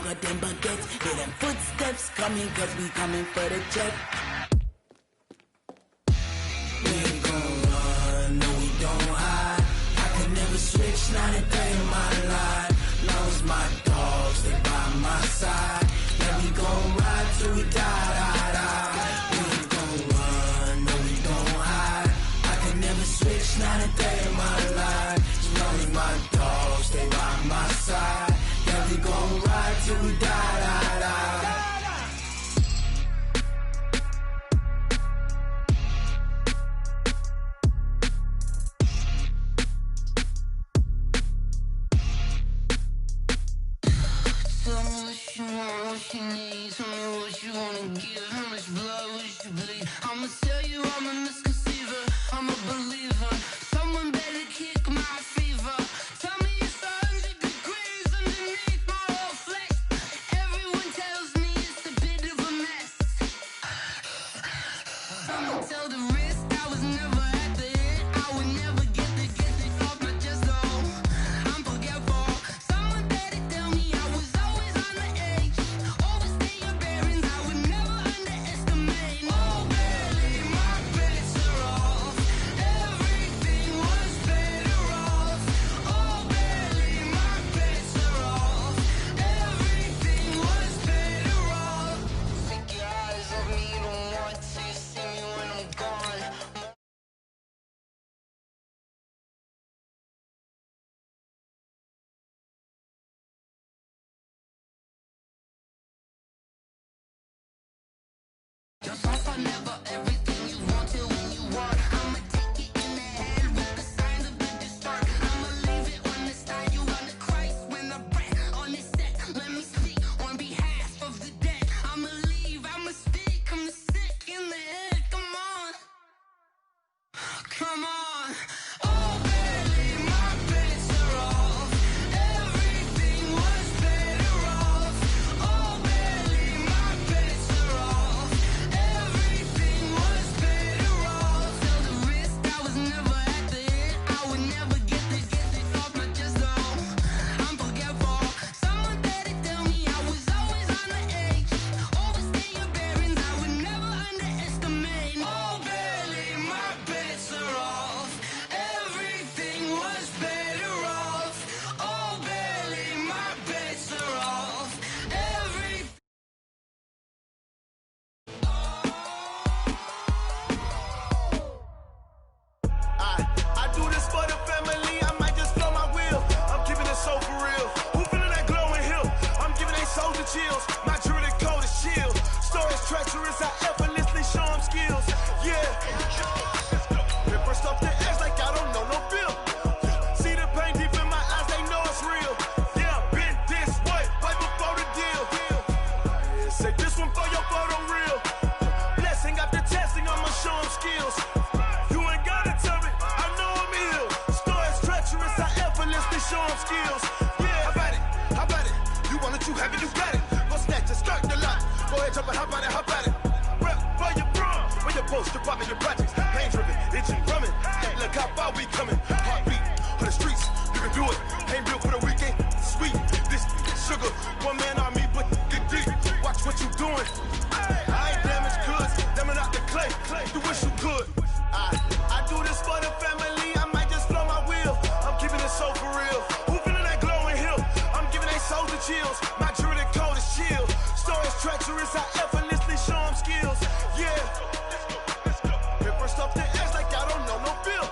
sugar them baguettes. Hear them footsteps coming, cause we coming for the jet. We ain't gon' run, no we don't hide. I could never switch, not a day in my life. Long as my dogs, they by my side. Yeah, we gon' ride till we die, die, die. We ain't gon' run, no we don't hide. I could never switch, not a day in my life. As long as my dogs, stay by my side. Yeah, we gon' ride till we die, die, die. Tell me what you want, what you need. Tell me what you wanna give. How much blood would you bleed? I'ma tell you I'm a misconceiver, I'm a believer. Someone better kick my fever. Tell me it's 100 degrees underneath my whole flesh. Everyone tells me it's a bit of a mess. I'ma tell the risk I was never at the end. I would never get it off my chest though. I'm forgetful. Someone better tell me I was always on the edge. Overstay your bearings, I would never underestimate. Oh barely, my bets are off. Everything was better off. Oh barely, my bets are off. Everything was better off. Take your eyes off me, you don't want to see me when I'm gone. Just off, I never everything you want till when you want. I'ma take it in the head with the signs of the distort. I'ma leave it on the side. You on the Christ when I breath on this set. Let me speak on behalf of the dead. I'ma leave, I'ma speak. I'm sick in the head. Come on, come on. Oh, barely, my bets are off. Everything was better off. Oh, barely, my bets are off. Everything was better off. Tell the risk I was never at the end. I would never get it off my chest though. I'm forgetful. Someone better tell me I was always on the edge. Overstay your bearings, I would never underestimate. Oh, barely, my bets are off. Everything was better off. Oh, barely, my bets are off. Everything. I do this for the family, I might just blow my wheel. I'm keeping it so for real. Who feeling that glowing hill? I'm giving they soldier chills. My jewelry coat is shield. Stories treacherous, I effortlessly show them skills. Yeah. Ripper stuff the edge like I don't know no feel. See the pain deep in my eyes, they know it's real. Yeah, been this way, right before the deal. Yeah, say this one for your photo real. Blessing after testing, I'ma show them skills. You ain't gotta tell me, I know I'm ill. Stories treacherous, I effortlessly show them skills. Yeah, how about it? How about it? You want it, you have it, you got it. Go snatch it, start the lot. Go ahead, jump it, how about it? How about it? Rep for your bro, for your poster, pop in your projects. Pain driven, itching, drumming. Look how far we coming. Heartbeat on the streets, you can do it. Ain't built for the weekend. Sweet, this sugar, one man army, but get deep. Watch what you doing. I ain't damaged goods, damn it out the clay. You wish you could. I do this for the family, I might just blow my wheel. I'm keeping it so for real. Who feeling that glowing hill? I'm giving they soldier chills. My jewelry coat is shield. Stories treacherous, I effortlessly show them skills. Yeah. Ripper stuff the edge like I don't know no feel.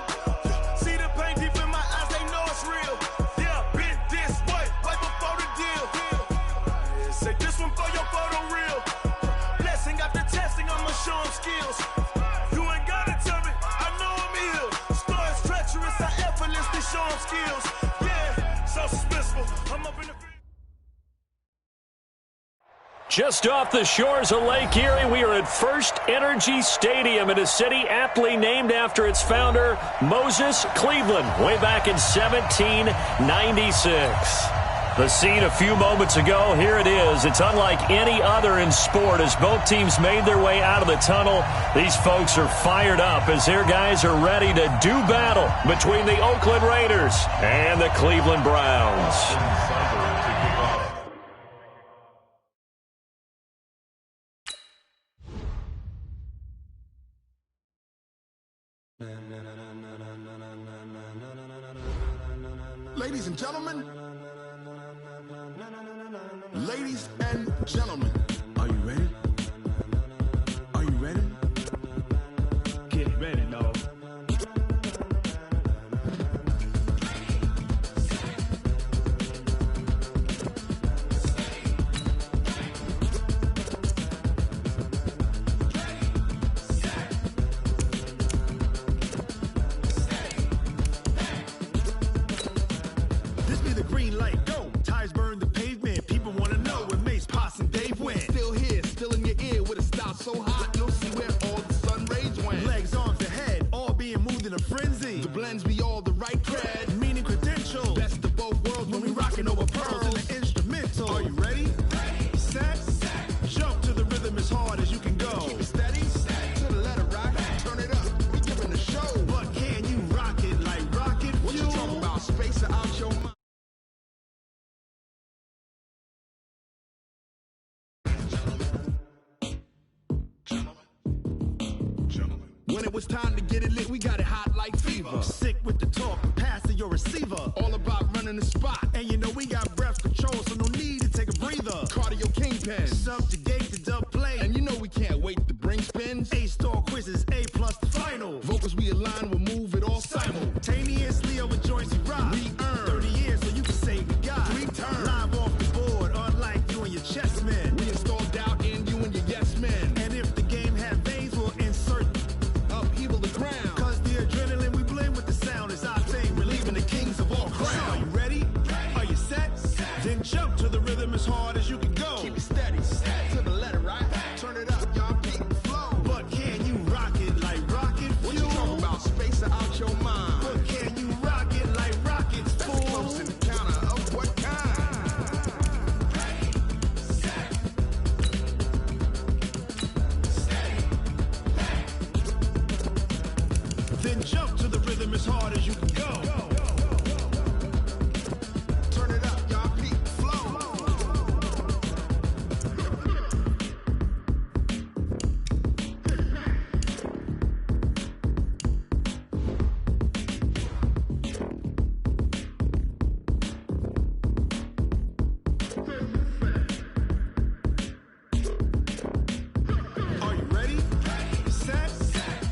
See the pain deep in my eyes, they know it's real. Yeah, been this way, right before the deal. Yeah, say this one for your photo real. Blessing after testing, I'ma show them skills. You ain't gotta tell me, I know I'm ill. Stories treacherous, I effortlessly show them skills. Yeah, so suspenseful, I'm up in the field. Just off the shores of Lake Erie, we are at First Energy Stadium in a city aptly named after its founder, Moses Cleveland, way back in 1796. The scene a few moments ago, here it is. It's unlike any other in sport as both teams made their way out of the tunnel. These folks are fired up as their guys are ready to do battle between the Oakland Raiders and the Cleveland Browns. Ladies and gentlemen, ladies and gentlemen, are you ready? Are you ready? Get ready, dog. This be the green light, go. Tires burn the pavement. People wanna know where Mace, Potts, and Dave went. Still here, still in your ear with a style so hot, you'll see where all the sun rays went. Legs, arms, and head, all being moved in a frenzy. The blends be all the right cred, meaning credentials. Best of both worlds when we rockin' over pearls in the instrumental. Are you ready? Set, jump to the rhythm as hard as you can go. Keep it steady, to the letter rock, turn it up, we giving the show. But can you rock it like rocket fuel? What you talking about, space out your mind? When it was time to get it lit, we got it hot like fever. Sick with the talk, pass to your receiver. All about running the spot. And you know we got breath control, so no need to take a breather. Cardio kingpin, subjugate the dub play. And you know we can't wait to bring spins. A-star quizzes, A+ the final. Vocals we align, we'll move it all simultaneously over joints we rock. We earn 30 years so you can say goodbye. 3 turns, live off the board, unlike you and your chess men. We install doubt in you and your yes men. And if the game had veins, we'll insert upheaval the ground. Cause the adrenaline we blend with the sound is our thing, relieving the kings of all crowns. Are you ready? Are you set? Then jump to the rhythm as hard as you can go. Keep it steady, to the letter right. Turn it up, y'all beat the flow. But can you rock it like rocket fuel? What you talking about, space out your mind? But can you rock it like rockets, fool? That's close in the counter of what kind? Then jump to the rhythm as hard as you can go. Turn it up, y'all beat the flow. Are you ready? Set,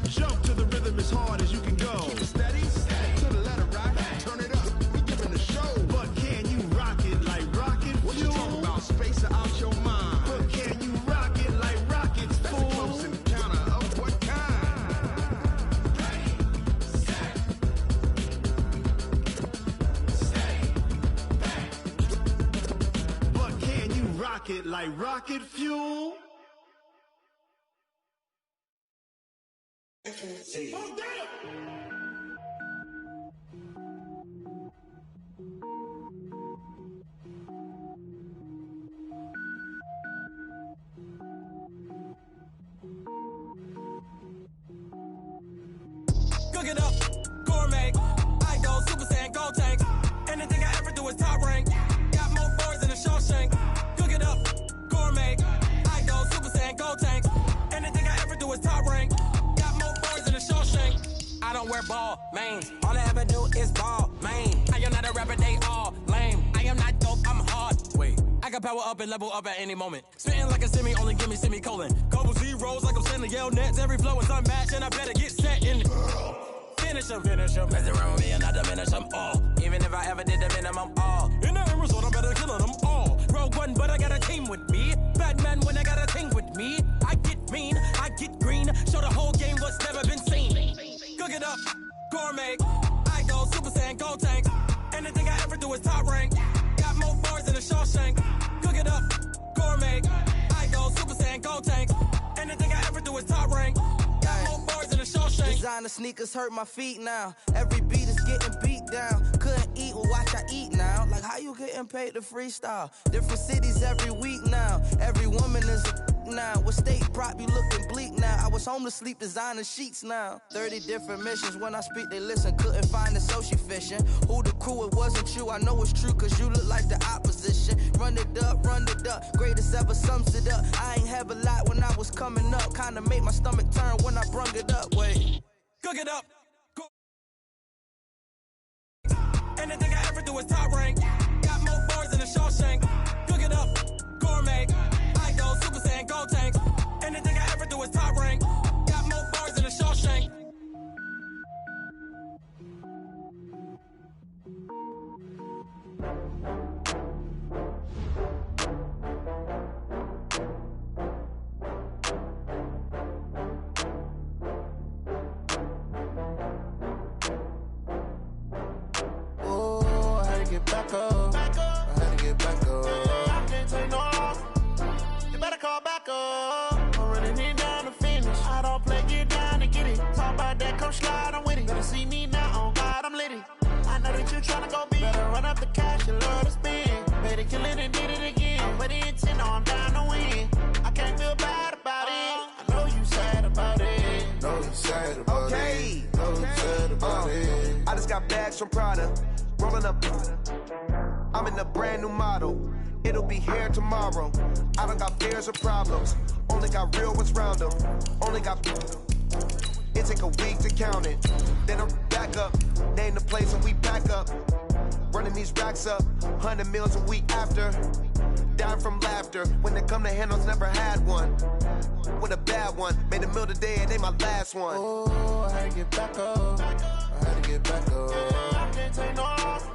jump to the rhythm as hard as you can go. Keep it steady, to the letter right. Turn it up, we giving the show. But can you rock it like rocket fuel? What you talking about, space out your mind? But can you rock it like rockets, fool? That's close in the counter of what kind? But can you rock it like rocket fuel? Cook it up, gourmet. I go Super Saiyan, go tank. Anything I ever do is top rank. Got more boys than a Shawshank. Cook it up, gourmet. I go Super Saiyan, go tank. Anything I ever do is top rank. Got more boys than a Shawshank. I don't wear ball, man. All I ever do is ball, man. I am not a rapper, they all lame. I am not dope, I'm hard. Wait, I can power up and level up at any moment. Spitting like a semi, only give me semicolon. Couple zeros like I'm sending yell nets. Every flow is unmatched, and I better get set in. Finish them. Mess around with me and I diminish them all. Even if I ever did the minimum, all. In the end result, I'm better killing them all. Rogue One, but I got a team with me. Batman when I got a team with me. I get mean, I get green. Show the whole game what's never been seen. Cook it up, gourmet. I go Super Saiyan, go tank. Anything I ever do is top rank. Got more bars than a Shawshank. Cook it up, gourmet. I go Super Saiyan, go tank. Anything I ever do is top rank. Got more bars than a Shawshank. Designer sneakers hurt my feet now. Every beat is getting beat down. Couldn't eat, well watch I eat now. Like how you getting paid to freestyle? Different cities every week now. Every woman is a now. What state prop you looking bleak now? I was home to sleep designer sheets now. 30 different missions. When I speak they listen. Couldn't find the social fishing. Who the crew, it wasn't you. I know it's true cause you look like the opposition. Run it up. Greatest ever sums it up. I ain't have a lot when I was coming up. Kinda made my stomach turn when I brung it up. Wait. Cook it up. Anything I ever do is top rank. Got more bars than a Shawshank. Cook it up, gourmet. I go Super Saiyan, Gold Tank. Anything I ever do is top rank. Got more bars than a Shawshank. Get back up. I had to get back up. I can't take no loss. You better call back up. I'm running it down to finish. I don't play, get down and get it. Talk about that, come slide, I'm with it. Better see me now, on God, I'm litty. I know that you tryna go big. Better run up the cash, you love to spend. Better kill it and did it again. But the intent, no, I'm down to win. I can't feel bad about it. I know you sad about it. Know you sad about it. Know you sad about it. I just got bags from Prada. Rolling up, I'm in a brand new model. It'll be here tomorrow. I don't got fears or problems. Only got real ones round them. Only got. It take a week to count it. Then I'm back up. Name the place and we back up. Running these racks up. 100 meals a week after. Dying from laughter. When it come to handles, never had one. With a bad one. Made a meal today and they my last one. Oh, I had to get back up. I had to get back up. I can't take no loss.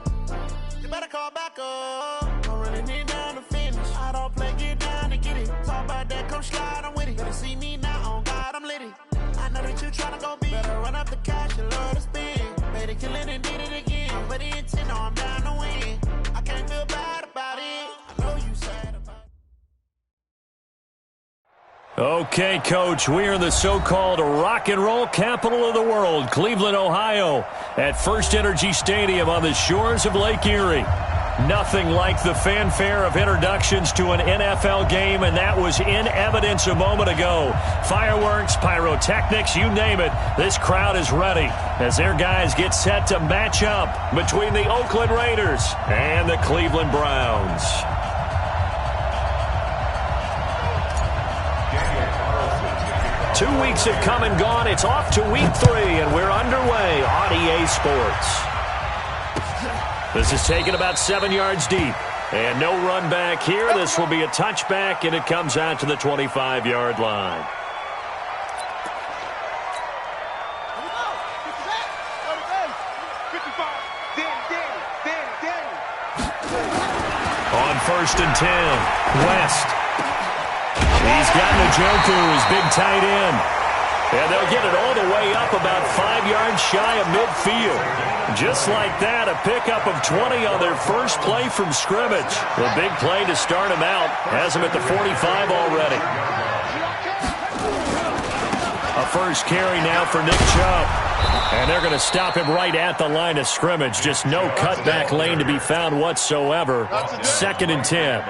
You better call back up. I'm running it down to finish. I don't play, get down and get it. Talk about that, come slide, I'm with it. Better see me now, on God, I'm litty. I know that you tryna go big. Better run up the cash, you love to spend. Made it, kill it and did it again. But the intent, no, I'm down to win. I can't feel bad about it. I know you sad about it. Okay, Coach, we are in the so-called rock and roll capital of the world, Cleveland, Ohio, at First Energy Stadium on the shores of Lake Erie. Nothing like the fanfare of introductions to an NFL game, and that was in evidence a moment ago. Fireworks, pyrotechnics, you name it, this crowd is ready as their guys get set to match up between the Oakland Raiders and the Cleveland Browns. Two weeks have come and gone. It's off to week 3, and we're underway on EA Sports. This is taken about 7 yards deep. And no run back here. This will be a touchback, and it comes out to the 25-yard line. On 1st and 10, West. He's got Njoku, his big tight end. And they'll get it all the way up about 5 yards shy of midfield. Just like that, a pickup of 20 on their first play from scrimmage. The big play to start him out. Has him at the 45 already. A first carry now for Nick Chubb. And they're going to stop him right at the line of scrimmage. Just no cutback lane to be found whatsoever. 2nd and 10.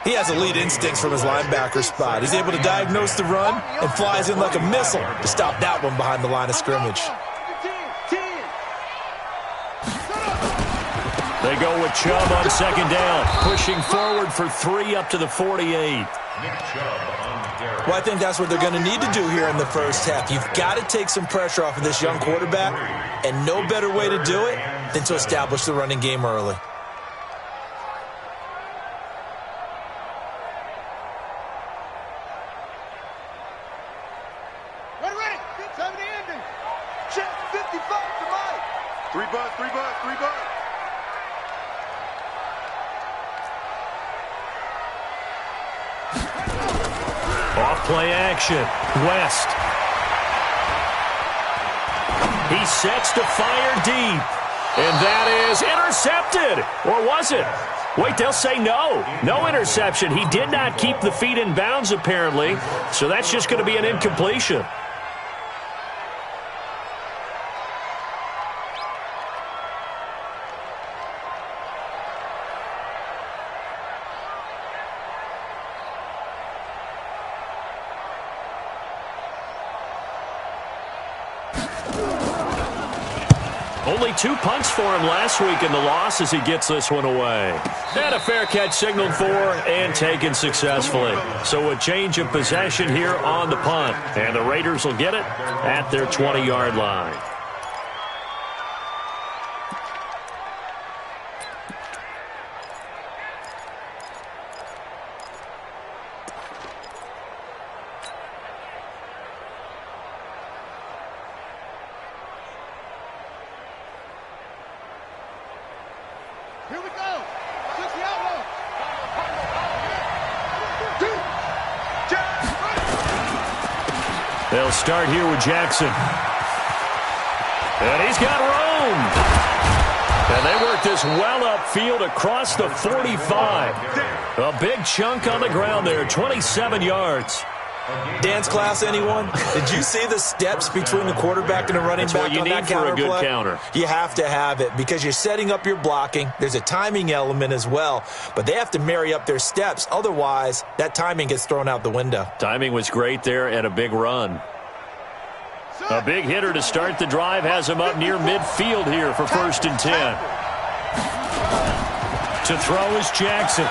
He has elite instincts from his linebacker spot. He's able to diagnose the run and flies in like a missile to stop that one behind the line of scrimmage. They go with Chubb on 2nd down, pushing forward for 3 up to the 48. Well, I think that's what they're going to need to do here in the first half. You've got to take some pressure off of this young quarterback, and no better way to do it than to establish the running game early. Ready. 70 ending. Check 55 to Mike. 3 bud. Off play action. West. He sets to fire deep. And that is intercepted. Or was it? Wait, they'll say no. No interception. He did not keep the feet in bounds, apparently. So that's just going to be an incompletion. Only 2 punts for him last week in the loss as he gets this one away. And a fair catch signaled for and taken successfully. So a change of possession here on the punt. And the Raiders will get it at their 20-yard line. They'll start here with Jackson. And he's got room. And they work this well upfield across the 45. A big chunk on the ground there, 27 yards. Dance class, anyone? Did you see the steps between the quarterback and the running back on that counter play? That's what you need for a good counter. You have to have it because you're setting up your blocking. There's a timing element as well, but they have to marry up their steps. Otherwise, that timing gets thrown out the window. Timing was great there and a big run. A big hitter to start the drive has him up near midfield here for 1st and 10. To throw is Jackson.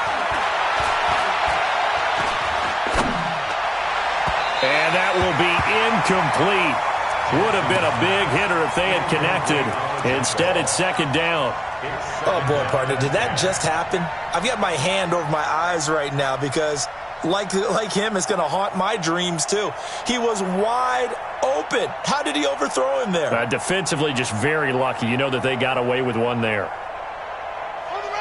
And that will be incomplete. Would have been a big hitter if they had connected. Instead, it's 2nd down. Oh, boy, partner, did that just happen? I've got my hand over my eyes right now because, like him, it's going to haunt my dreams, too. He was wide open. How did he overthrow him there? Defensively, just very lucky. You know that they got away with one there.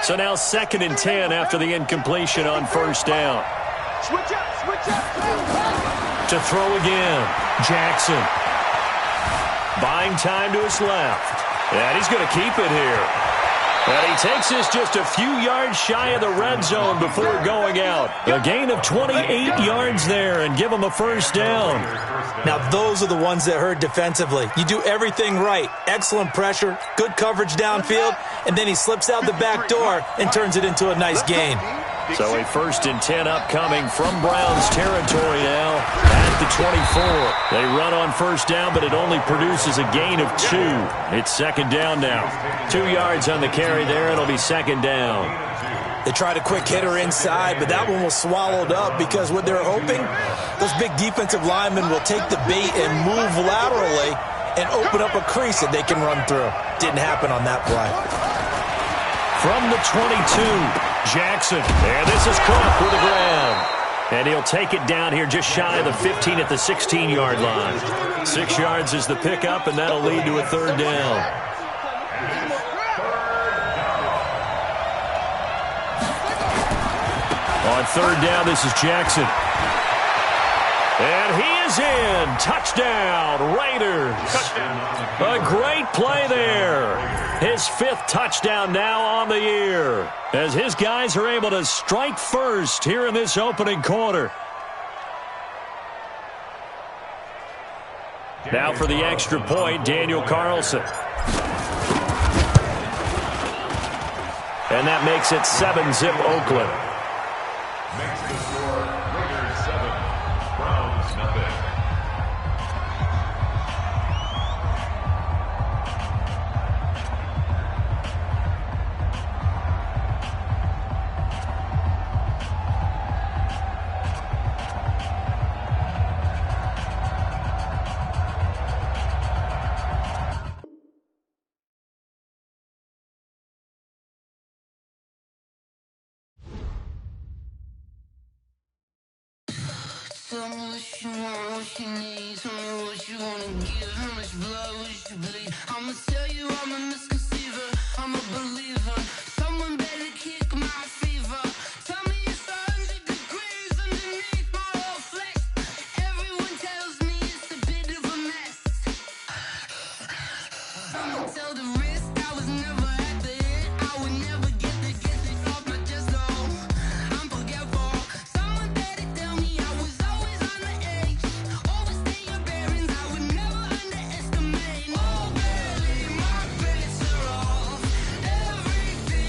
So now 2nd and 10 after the incompletion on 1st down. Switch up. To throw again, Jackson. Buying time to his left. And he's going to keep it here. And he takes this just a few yards shy of the red zone before going out. A gain of 28 yards there and give him a 1st down. Now, those are the ones that hurt defensively. You do everything right. Excellent pressure, good coverage downfield, and then he slips out the back door and turns it into a nice gain. So a 1st and 10 upcoming from Browns territory now at the 24. They run on 1st down, but it only produces a gain of 2. It's 2nd down now. 2 yards on the carry there. It'll be 2nd down. They tried a quick hitter inside, but that one was swallowed up because what they're hoping, those big defensive linemen will take the bait and move laterally and open up a crease that they can run through. Didn't happen on that play. From the 22. Jackson, and this is caught for the ground. And he'll take it down here just shy of the 15 at the 16-yard line. 6 yards is the pickup, and that'll lead to a 3rd down. On 3rd down, this is Jackson. And he is in. Touchdown, Raiders. A great play there. His 5th touchdown now on the year, as his guys are able to strike first here in this opening quarter. Now for the extra point, Daniel Carlson. And that makes it 7-zip Oakland. Makes the score Raiders 7, Browns nothing. Tell me what you want, what you need. Tell me what you wanna give. How much blood would you bleed? I'ma tell you I'm a misconceiver. I'm a believer. Someone better kick my fever. Tell me it's 100 degrees underneath my whole flesh. Everyone tells me it's a bit of a mess. I'ma tell the risk I was never at the end. I would never get this off my chest. Oh, I'm forgetful. Someone better tell me I was always on the edge. Overstay your bearings, I would never underestimate. Oh, baby, my bets are off. Everything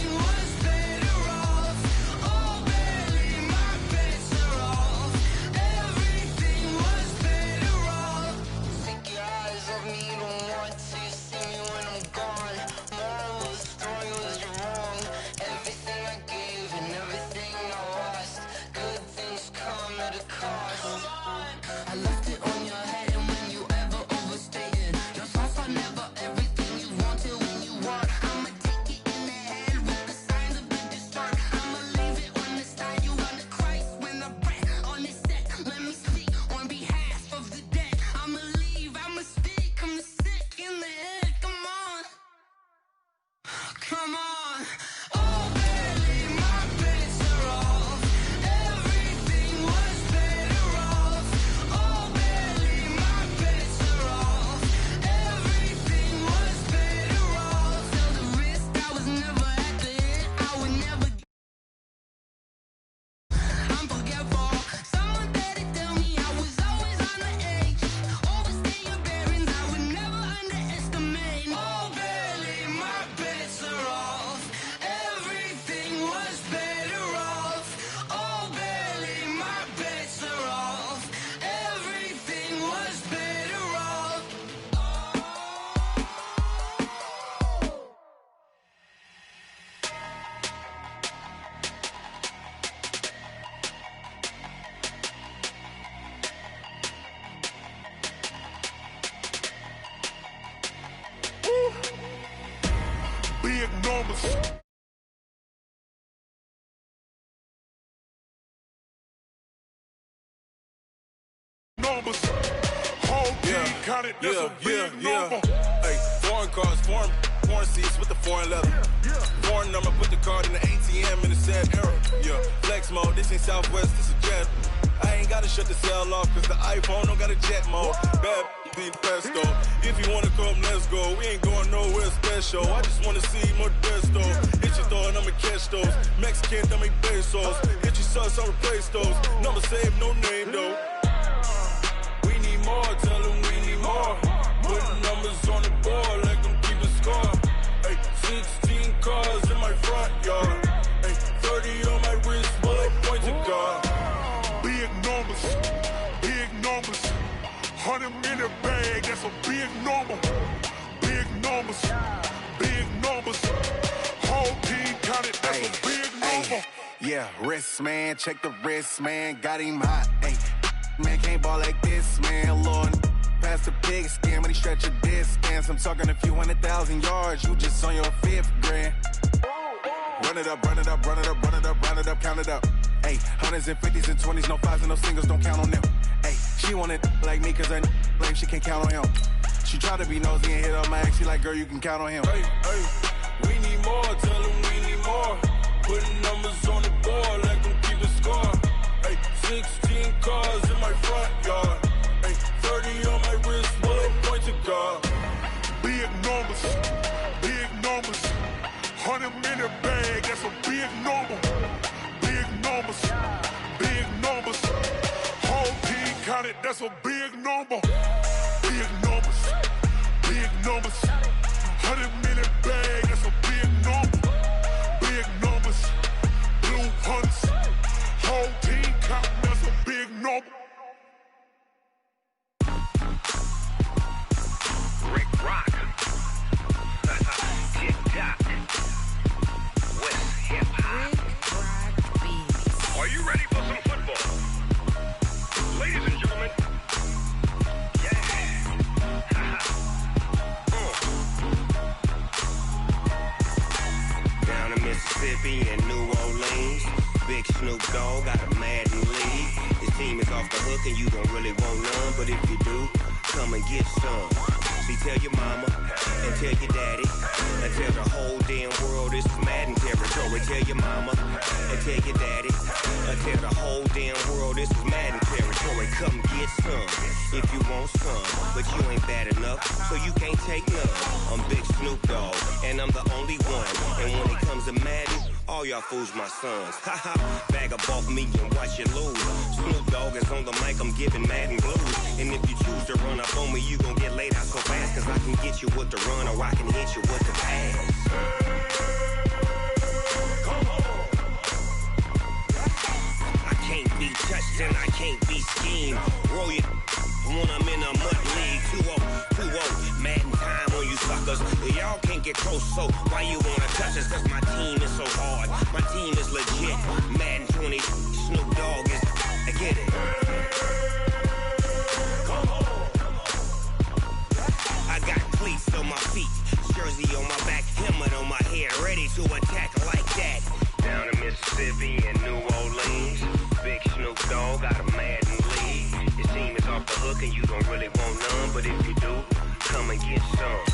numbers. Whole team counted, that's a big number. Hey, foreign cars, foreign seats with the foreign leather. Foreign number, put the card in the ATM in the sad era. Yeah, flex mode, this ain't Southwest, this a jet. I ain't gotta shut the cell off, cause the iPhone don't got a jet mode. Bad beat pesto. If you wanna come, let's go. We ain't going nowhere special. I just wanna see Modesto. Hit your throw and I'ma catch those. Mexican, dummy pesos. Hit your sauce, I'll replace those. Number saved, no name though. We need more, tell them we need more. Putting numbers on the board, like them keep a score. Hey, 16 cars in my front yard. Hey, 30 on my wrist, bullet point to God. Big numbers, big numbers. 100 in the bag, that's a big number. Big numbers, big numbers. Whole team counted, that's a big number. Yeah, wrist man, check the wrist man, got him hot. Ay, man can't ball like this, man. Lord, past the pig skin, but he stretch a distance. I'm talking a few 100,000 yards, you just on your 5th grand. Run it up, run it up, run it up, run it up, run it up, count it up. Ay, 100s and 50s and 20s, no 5s and no singles, don't count on them. Ay, she want it like me, cause her lame, she can't count on him. She try to be nosy and hit on my ex, she like, girl, you can count on him. Hey, hey, we need more, tell them we need more. Putting numbers on the board, like them keep a score. Hey, 16 cars in my front yard. Hey, 30 on my wrist, bullet point to God. Big numbers, big numbers. 100 in the bag, that's a big number. Big numbers, big numbers. Whole team counted, that's a big number. Big numbers, big numbers. 100 in the bag, that's a big number. Big numbers, blue hunts. Whole team counting, that's a big number. Rick Rock. TikTok. West Hip Hop. Are you ready for some football? Ladies and gentlemen. Yeah. Down in Mississippi and New Orleans, Big Snoop Dogg got a Madden league. His team is off the hook and you don't really want none, but if you do, come and get some. See, tell your mama and tell your daddy and tell the whole damn world this is Madden territory. Tell your mama and tell your daddy and tell the whole damn world this is Madden territory. Come get some if you want some, but you ain't bad enough, so you can't take none. I'm Big Snoop Dogg and I'm the only one. And when it comes to Madden, all y'all fools my sons. Haha, bag up off me and watch you lose. Snoop Dogg is on the mic, I'm giving Madden blues. And if you choose to run up on me, you gon' get laid out so fast, cause I can get you with the run or I can hit you with the pass. I can't be touched and I can't be schemed. Roll you when I'm in a mud league. 2-0, Madden time on you suckers. Y'all can't get close, so why you wanna touch us? Cause my team is so hard, my team is legit. Madden 20, Snoop Dogg is, I get it. I got cleats on my feet, jersey on my back, helmet on my head, ready to attack like that. Down in Mississippi and New Orleans, Big Snoop Dogg got a Madden league. His team is off the hook and you don't really want none, but if you do, come and get some.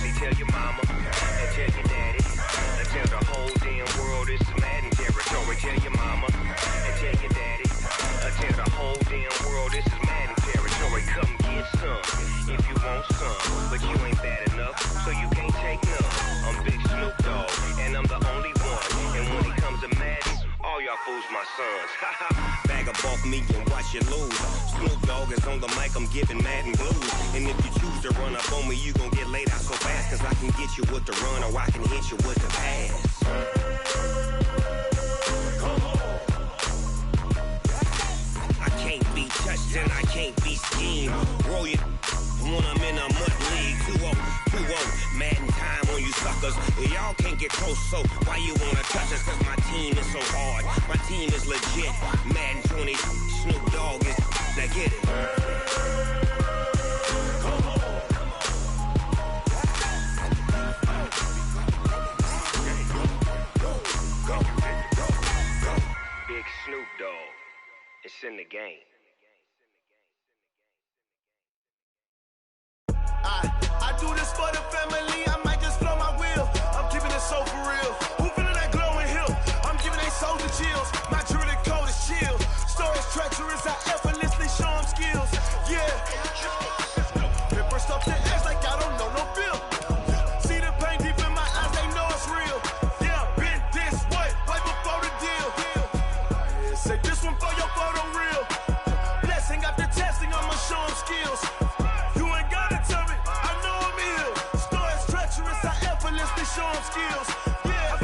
See, tell your mama and tell your daddy and tell the whole damn world this is Madden territory. Tell your mama and tell your daddy and tell the whole damn world this is Madden territory. Come get some if you want some, but you ain't bad enough, so you can't take none. I'm Big Snoop Dogg and I'm the only one. And when it comes to Madden, all y'all fools my sons. Bag up off me and watch you lose. Snoop Dogg is on the mic, I'm giving Madden blues. And if you choose to run up on me, you gon' get laid out so fast, cause I can get you with the run or I can hit you with the pass. I can't be touched and I can't be schemed. Roll you when I'm in a mud league. 2-0, Madden time on you suckers. Y'all can't get close, so why you wanna touch us? Cause my team is so hard, my team is legit. Madden 20, Snoop Dogg is, now get it. Big Snoop Dogg, it's in the game. family, I might just flow my wheel. I'm keeping it so for real. Who feeling that glowing hill? I'm giving they soldier chills. My jewelry code is chill. Stories treacherous, I effortlessly show them skills. Yeah. Paper stuff to edge like I don't know no bill. See the pain deep in my eyes, they know it's real. Yeah, been this way, way before the deal. Say this one for your photo real. Blessing after testing, I'ma show them skills. You ain't gotta tell me, I know I'm ill. Stories treacherous, I effortlessly show them skills. Yeah,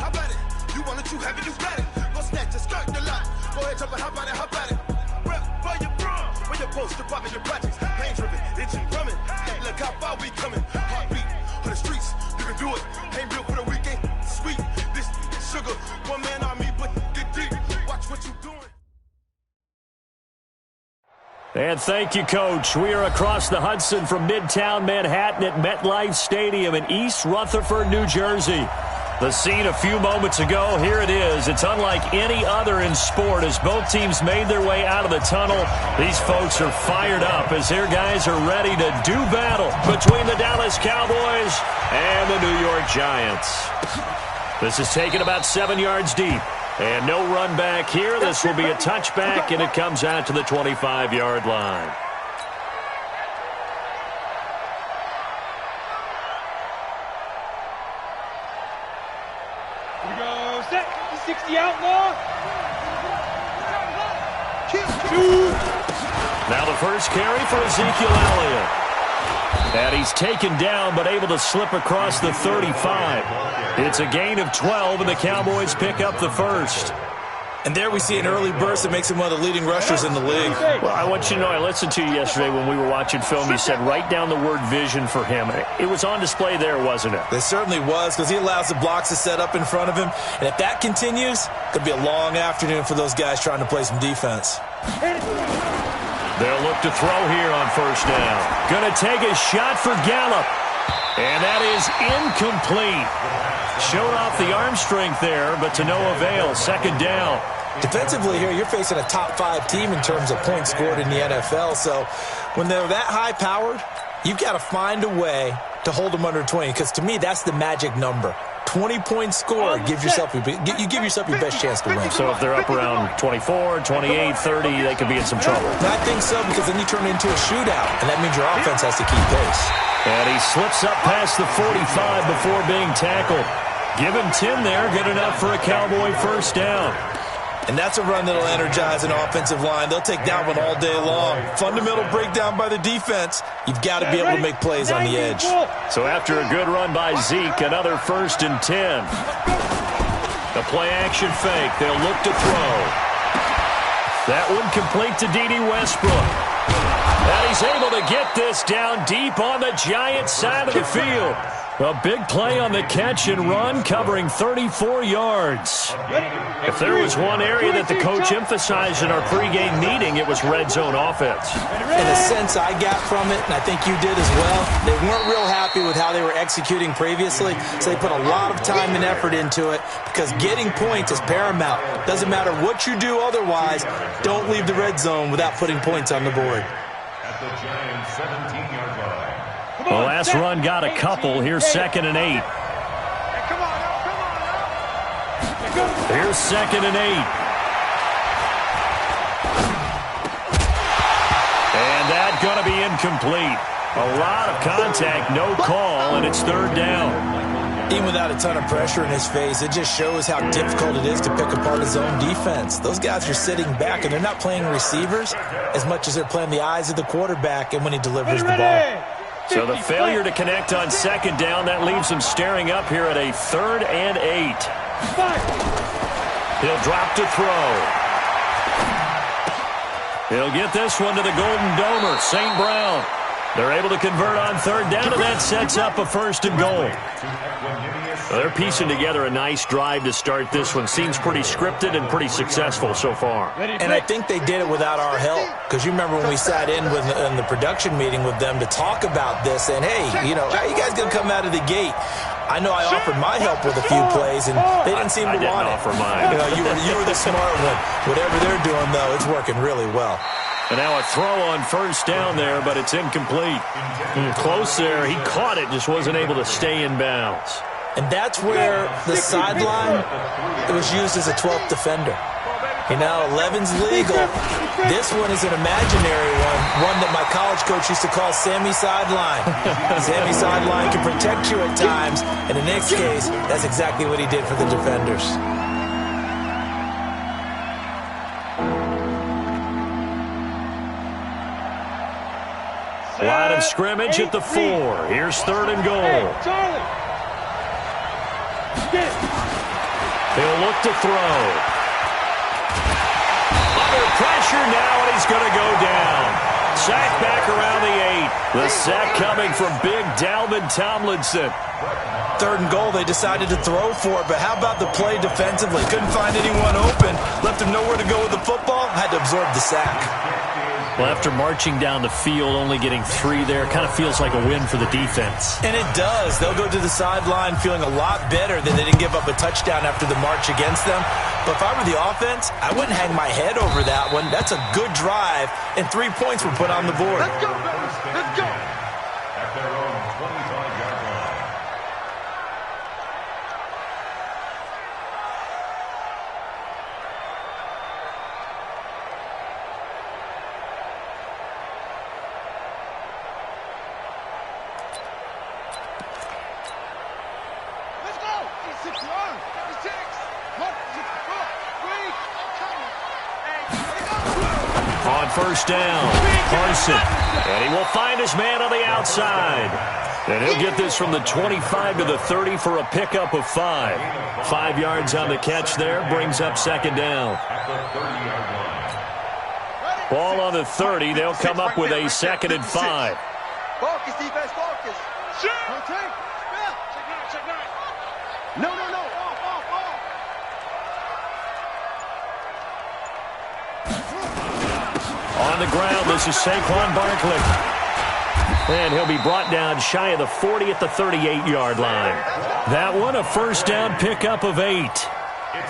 how about it? You want it, you have it, you got it. Go snatch it, skirt the lot. Go ahead, jump it, how about it? Rep for your bro, for your poster, popping your projects. Pain driven, itching, drumming. Hey, look how far we coming. Heartbeat on the streets, you can do it. Ain't built for the weekend, sweet. This sugar, one man army, but get deep. Watch what you doing. And thank you, Coach. We are across the Hudson from Midtown Manhattan at MetLife Stadium in East Rutherford, New Jersey. The scene a few moments ago, here it is. It's unlike any other in sport as both teams made their way out of the tunnel. These folks are fired up as their guys are ready to do battle between the Dallas Cowboys and the New York Giants. This is taken about 7 yards deep. And no run back here. This will be a touchback, and it comes out to the 25-yard line. Here we go. Set. 60 outlaw. Now the first carry for Ezekiel Elliott. And he's taken down but able to slip across the 35. It's a gain of 12, and the Cowboys pick up the first. And there we see an early burst that makes him one of the leading rushers in the league. Well, I want you to know, I listened to you yesterday when we were watching film. You said write down the word vision for him. It was on display there, wasn't it? It certainly was, because he allows the blocks to set up in front of him. And if that continues, it could be a long afternoon for those guys trying to play some defense. They'll look to throw here on first down. Going to take a shot for Gallup. And that is incomplete. Showed off the arm strength there, but to no avail. Second down. Defensively here, you're facing a top-5 team in terms of points scored in the NFL. So when they're that high-powered, you've got to find a way to hold them under 20, because to me, that's the magic number. 20-point score gives yourself you give yourself your best chance to win. So if they're up around 24, 28, 30, they could be in some trouble. I think so, because then you turn it into a shootout, and that means your offense has to keep pace. And he slips up past the 45 before being tackled. Give him 10 there, good enough for a Cowboy first down. And that's a run that'll energize an offensive line. They'll take that one all day long. Fundamental breakdown by the defense. You've got to be able to make plays on the edge. So after a good run by Zeke, another 1st and 10. The play action fake. They'll look to throw. That one complete to D.D. Westbrook. And he's able to get this down deep on the Giants side of the field. A big play on the catch and run, covering 34 yards. If there was one area that the coach emphasized in our pregame meeting, it was red zone offense. In a sense I got from it, and I think you did as well, they weren't real happy with how they were executing previously, so they put a lot of time and effort into it, because getting points is paramount. Doesn't matter what you do otherwise, don't leave the red zone without putting points on the board. At the Giants' 17-yard line. The last run got a couple. Here's 2nd and 8. Here's 2nd and 8. And that's going to be incomplete. A lot of contact, no call, and it's 3rd down. Even without a ton of pressure in his face, it just shows how difficult it is to pick apart his own defense. Those guys are sitting back, and they're not playing receivers as much as they're playing the eyes of the quarterback and when he delivers the ball. So the failure to connect on 2nd down, that leaves him staring up here at a 3rd and 8. He'll drop to throw. He'll get this one to the Golden Domer, St. Brown. They're able to convert on 3rd down, and that sets up a 1st and goal. Well, they're piecing together a nice drive to start this one. Seems pretty scripted and pretty successful so far. And I think they did it without our help, because you remember when we sat in the production meeting with them to talk about this, and hey, how you guys going to come out of the gate? I know I offered my help with a few plays, and they didn't seem to want it. I didn't offer mine. You were the smart one. Whatever they're doing, though, it's working really well. And now a throw on first down there, but it's incomplete. Close there. He caught it, just wasn't able to stay in bounds. And that's where the sideline, it was used as a 12th defender. You know, 11's legal. This one is an imaginary one that my college coach used to call Sammy Sideline. Sammy Sideline can protect you at times, and in this case, that's exactly what he did for the defenders. Line of scrimmage at the 4. Here's 3rd and goal. He'll look to throw. Under pressure now, and he's going to go down. Sack back around the 8. The sack coming from big Dalvin Tomlinson. 3rd and goal, they decided to throw for it, but how about the play defensively? Couldn't find anyone open, left him nowhere to go with the football, had to absorb the sack. Well, after marching down the field, only getting 3 there, kind of feels like a win for the defense. And it does. They'll go to the sideline feeling a lot better that they didn't give up a touchdown after the march against them. But if I were the offense, I wouldn't hang my head over that one. That's a good drive, and 3 points were put on the board. Let's go, fellas. Let's go. At their own 25-yard line. On first down, Carson. And he will find his man on the outside. And he'll get this from the 25 to the 30 for a pickup of 5. 5 yards on the catch there, brings up 2nd down. Ball on the 30. They'll come up with a 2nd and 5. Focus, defense, focus. Okay? No. On the ground, this is Saquon Barkley. And he'll be brought down shy of the 40 at the 38-yard line. That one, a first down pickup of 8.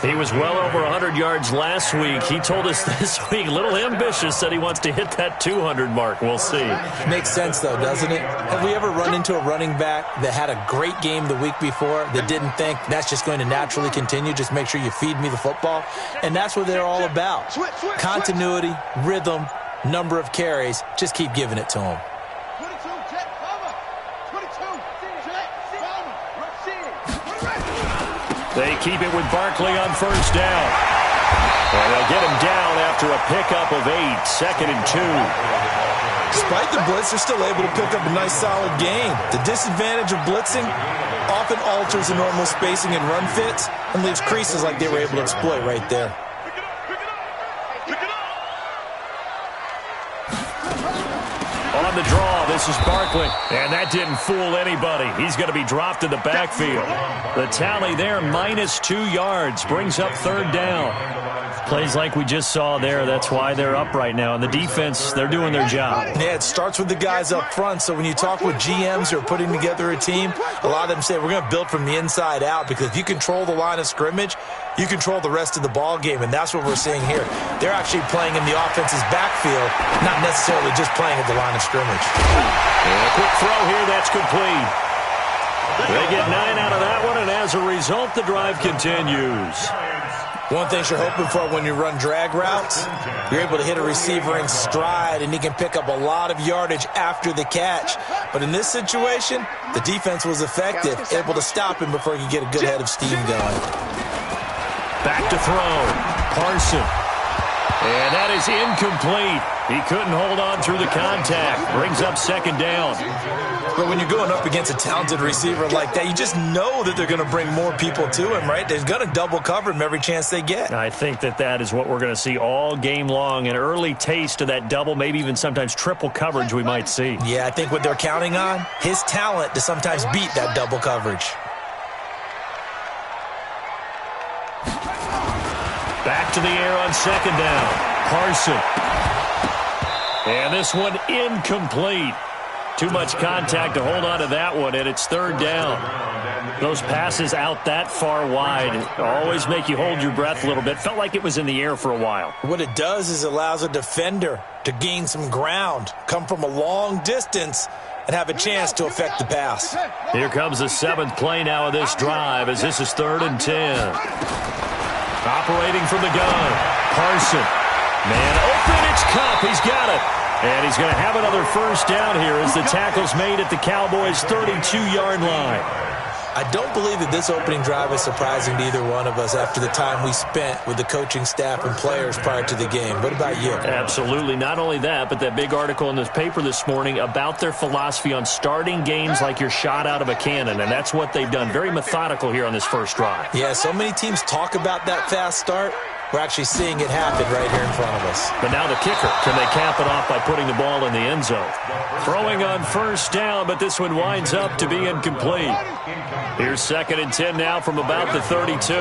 He was well over 100 yards last week. He told us this week, a little ambitious, that he wants to hit that 200 mark. We'll see. Makes sense, though, doesn't it? Have we ever run into a running back that had a great game the week before that didn't think that's just going to naturally continue? Just make sure you feed me the football. And that's what they're all about. Continuity, rhythm, number of carries. Just keep giving it to them. 22, jet, cover. 22, jet, cover. They keep it with Barkley on first down. Well, they'll get him down after a pickup of 8, 2nd and 2. Despite the blitz, they're still able to pick up a nice, solid gain. The disadvantage of blitzing often alters the normal spacing and run fits and leaves creases like they were able to exploit right there. On the draw, this is Barkley. And that didn't fool anybody. He's going to be dropped in the backfield. The tally there, -2 yards, brings up 3rd down. Plays like we just saw there. That's why they're up right now. And the defense, they're doing their job. Yeah, it starts with the guys up front. So when you talk with GMs who are putting together a team, a lot of them say we're going to build from the inside out, because if you control the line of scrimmage, you control the rest of the ball game, and that's what we're seeing here. They're actually playing in the offense's backfield, not necessarily just playing at the line of scrimmage. And a quick throw here, that's complete. They get 9 out of that one, and as a result, the drive continues. One thing you're hoping for when you run drag routes, you're able to hit a receiver in stride, and he can pick up a lot of yardage after the catch. But in this situation, the defense was effective, able to stop him before he could get a good head of steam going. Back to throw. Carson. And that is incomplete. He couldn't hold on through the contact. Brings up 2nd down. But when you're going up against a talented receiver like that, you just know that they're going to bring more people to him, right? They're going to double cover him every chance they get. I think that is what we're going to see all game long. An early taste of that double, maybe even sometimes triple coverage we might see. Yeah, I think what they're counting on, his talent to sometimes beat that double coverage. Back to the air on 2nd down. Carson. And this one incomplete. Too much contact to hold on to that one, and it's 3rd down. Those passes out that far wide always make you hold your breath a little bit. Felt like it was in the air for a while. What it does is allows a defender to gain some ground, come from a long distance, and have a chance to affect the pass. Here comes the 7th play now of this drive as this is 3rd and 10. Operating from the gun, Carson. Man open, it's Cup. He's got it. And he's going to have another first down here as the tackle's made at the Cowboys' 32-yard line. I don't believe that this opening drive is surprising to either one of us after the time we spent with the coaching staff and players prior to the game. What about you? Absolutely. Not only that, but that big article in this paper this morning about their philosophy on starting games like you're shot out of a cannon, and that's what they've done. Very methodical here on this first drive. Yeah, so many teams talk about that fast start. We're actually seeing it happen right here in front of us. But now the kicker. Can they cap it off by putting the ball in the end zone? Throwing on first down, but this one winds up to be incomplete. Here's 2nd and 10 now from about the 32.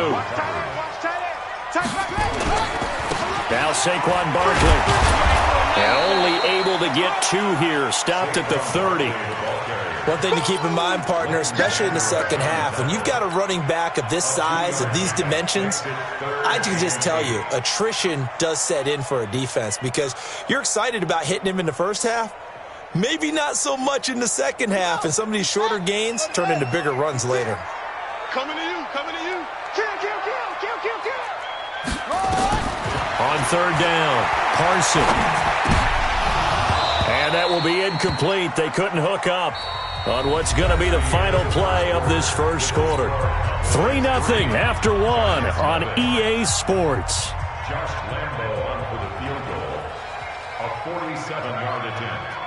Now Saquon Barkley. And only able to get 2 here. Stopped at the 30. One thing to keep in mind, partner, especially in the second half, when you've got a running back of this size, of these dimensions, I can just tell you, attrition does set in for a defense because you're excited about hitting him in the first half, maybe not so much in the second half, and some of these shorter gains turn into bigger runs later. Coming to you, coming to you. Kill. On 3rd down, Carson. And that will be incomplete. They couldn't hook up on what's going to be the final play of this first quarter. 3-0 after 1 on EA Sports. Josh Lambo on for the field goal. A 47-yard attempt.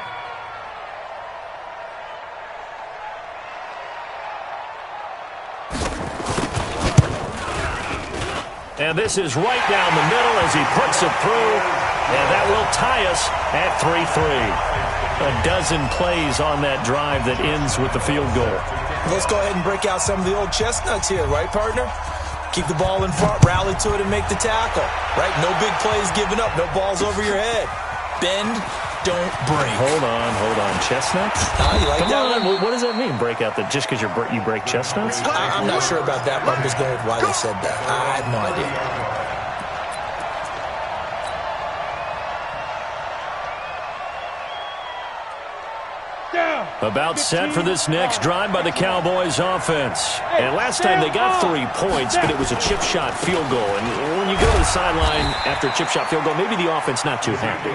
And this is right down the middle as he puts it through. And that will tie us at 3-3. A dozen plays on that drive that ends with the field goal. Let's go ahead and break out some of the old chestnuts here, right, partner? Keep the ball in front, rally to it, and make the tackle, right? No big plays given up, no balls over your head. Bend, don't break. Hold on. Chestnuts? You like that one? What does that mean, break out? Just because you break chestnuts? I'm not sure about that, but I'm just going with why they said that. I have no idea. About set for this next drive by the Cowboys offense. And last time they got 3 points, but it was a chip shot field goal. And when you go to the sideline after a chip shot field goal, maybe the offense not too happy.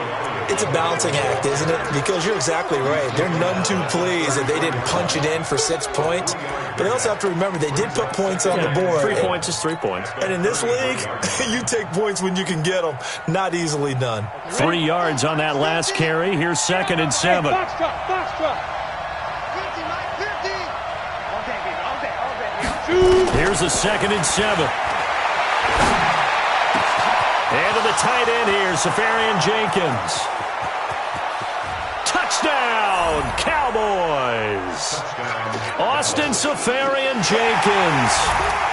It's a balancing act, isn't it? Because you're exactly right. They're none too pleased that they didn't punch it in for 6 points. But they also have to remember they did put points on the board. 3 points is 3 points. And in this league, you take points when you can get them. Not easily done. 3 yards on that last carry. Here's 2nd and 7. Box truck. Here's a 2nd and 7. And to the tight end here, Safarian Jenkins. Touchdown, Cowboys! Austin Safarian Jenkins.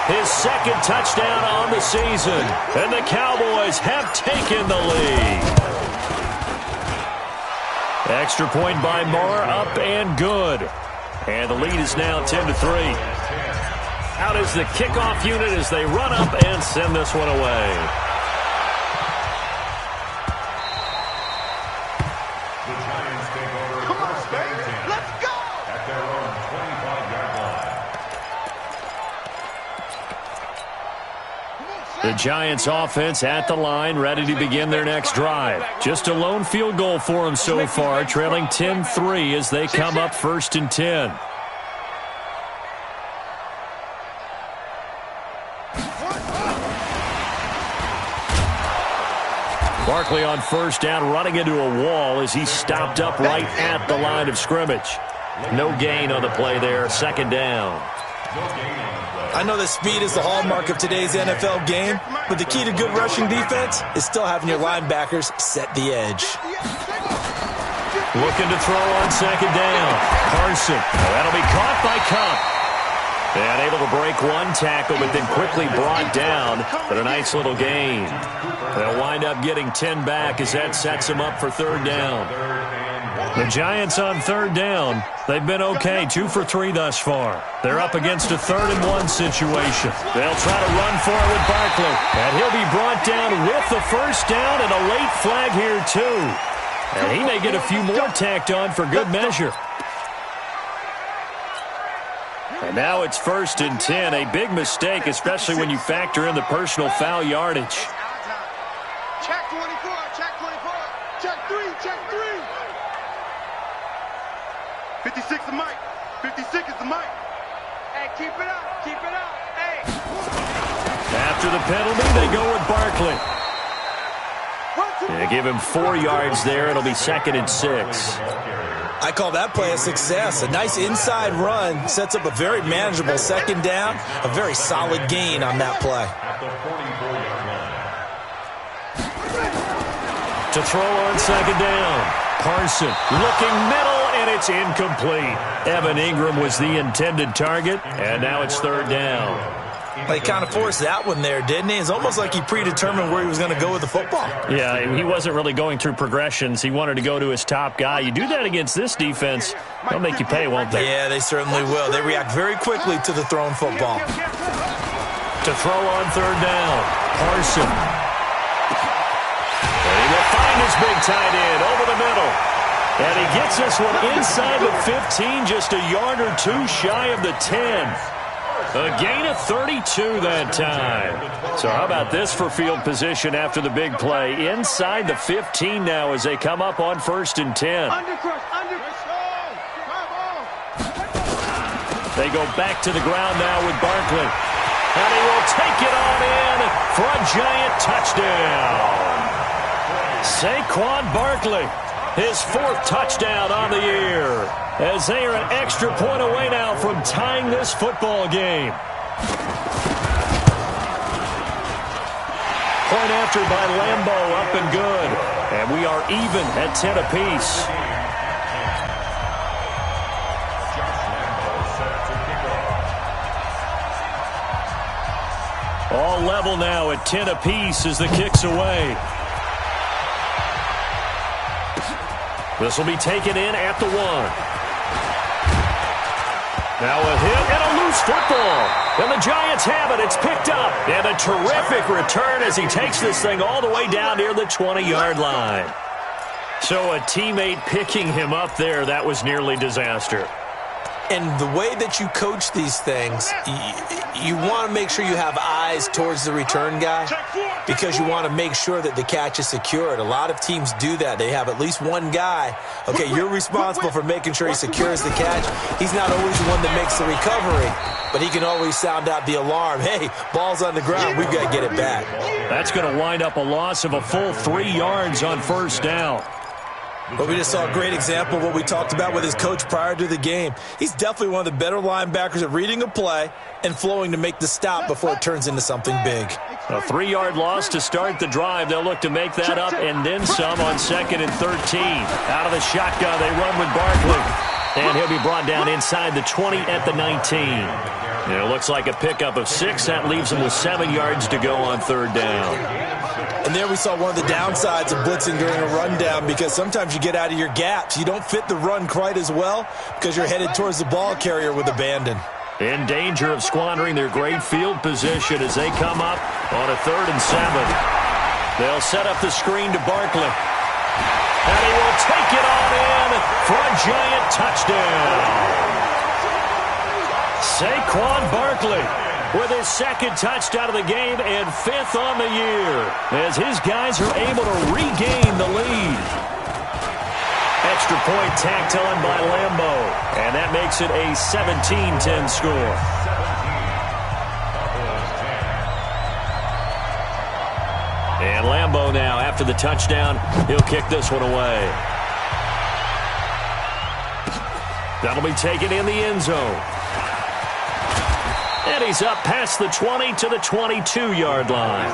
His 2nd touchdown on the season. And the Cowboys have taken the lead. Extra point by Moore, up and good. And the lead is now 10-3. Out is the kickoff unit as they run up and send this one away. The Giants take over first and 10. Let's go! At their own 25-yard line. The Giants offense at the line, ready to begin their next drive. Just a lone field goal for them so far, trailing 10-3 as they come up 1st and 10. Barkley on first down, running into a wall as he stopped up right at the line of scrimmage. No gain on the play there, 2nd down. I know that speed is the hallmark of today's NFL game, but the key to good rushing defense is still having your linebackers set the edge. Looking to throw on 2nd down. Carson. That'll be caught by Cup. And able to break one tackle, but then quickly brought down. But a nice little gain. They'll wind up getting 10 back as that sets them up for 3rd down. The Giants on third down. They've been okay, 2 for 3 thus far. They're up against a 3rd-and-1 situation. They'll try to run for it with Barkley. And he'll be brought down with the first down and a late flag here, too. And he may get a few more tacked on for good measure. And now it's 1st and 10. A big mistake, especially when you factor in the personal foul yardage. Check 24, check 24, check 3, check 3. 56 the mic, 56 is the mic. Hey, keep it up, hey. After the penalty, they go with Barkley. They give him 4 yards there. It'll be 2nd and 6. I call that play a success. A nice inside run sets up a very manageable 2nd down. A very solid gain on that play. To throw on 2nd down. Parson looking middle, and it's incomplete. Evan Ingram was the intended target, and now it's 3rd down. He kind of forced that one there, didn't he? It's almost like he predetermined where he was going to go with the football. Yeah, he wasn't really going through progressions. He wanted to go to his top guy. You do that against this defense, they'll make you pay, won't they? Yeah, they certainly will. They react very quickly to the thrown football. To throw on 3rd down, Parson. And he will find his big tight end over the middle. And he gets this one inside the 15, just a yard or 2 shy of the 10. A gain of 32 that time. So how about this for field position after the big play? Inside the 15 now as they come up on 1st and 10. They go back to the ground now with Barkley. And he will take it on in for a Giant touchdown. Saquon Barkley, his 4th touchdown on the year, as they are an extra point away now from tying this football game. Point after by Lambeau, up and good. And we are even at 10 apiece. All level now at 10 apiece as the kick's away. This will be taken in at the 1. Now a hit and a loose football. And the Giants have it. It's picked up. And a terrific return as he takes this thing all the way down near the 20-yard line. So a teammate picking him up there, that was nearly disaster. And the way that you coach these things, you want to make sure you have eyes towards the return guy because you want to make sure that the catch is secured. A lot of teams do that. They have at least one guy. Okay, you're responsible for making sure he secures the catch. He's not always the one that makes the recovery, but he can always sound out the alarm. Hey, ball's on the ground. We've got to get it back. That's going to wind up a loss of a full 3 yards on 1st down. But we just saw a great example of what we talked about with his coach prior to the game. He's definitely one of the better linebackers at reading a play and flowing to make the stop before it turns into something big. A 3-yard loss to start the drive. They'll look to make that up and then some on 2nd and 13. Out of the shotgun, they run with Barkley. And he'll be brought down inside the 20 at the 19. It looks like a pickup of 6. That leaves him with 7 yards to go on 3rd down. And there we saw one of the downsides of blitzing during a rundown because sometimes you get out of your gaps. You don't fit the run quite as well because you're headed towards the ball carrier with abandon. In danger of squandering their great field position as they come up on a 3rd and 7. They'll set up the screen to Barkley. And he will take it on in for a Giant touchdown. Saquon Barkley with his 2nd touchdown of the game and 5th on the year as his guys are able to regain the lead. Extra point tacked on by Lambeau, and that makes it a 17-10 score. And Lambeau now, after the touchdown, he'll kick this one away. That'll be taken in the end zone. And he's up past the 20 to the 22-yard line.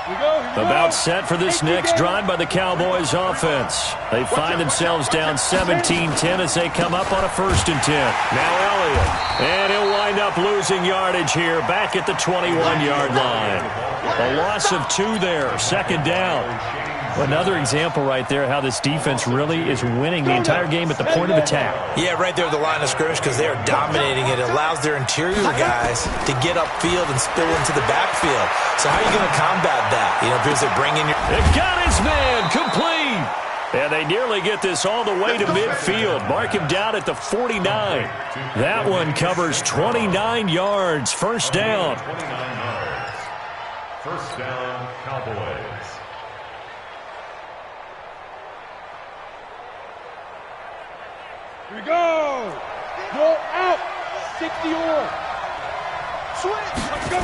Here we go. About set for this next drive by the Cowboys offense. They find themselves down 17-10 as they come up on a 1st and 10. Now Elliott. And he'll wind up losing yardage here back at the 21-yard line. A loss of 2 there. 2nd down. Another example right there how this defense really is winning the entire game at the point of attack. Yeah, right there at the line of scrimmage because they are dominating it. It allows their interior guys to get upfield and spill into the backfield. So how are you going to combat that? You know, because they bring in your... They got his man complete. And they nearly get this all the way to midfield. Mark him down at the 49. That one covers 29 yards. 1st down. 29 yards. 1st down, Cowboys. Here we go. Roll out. 60 or. Switch. Let's go.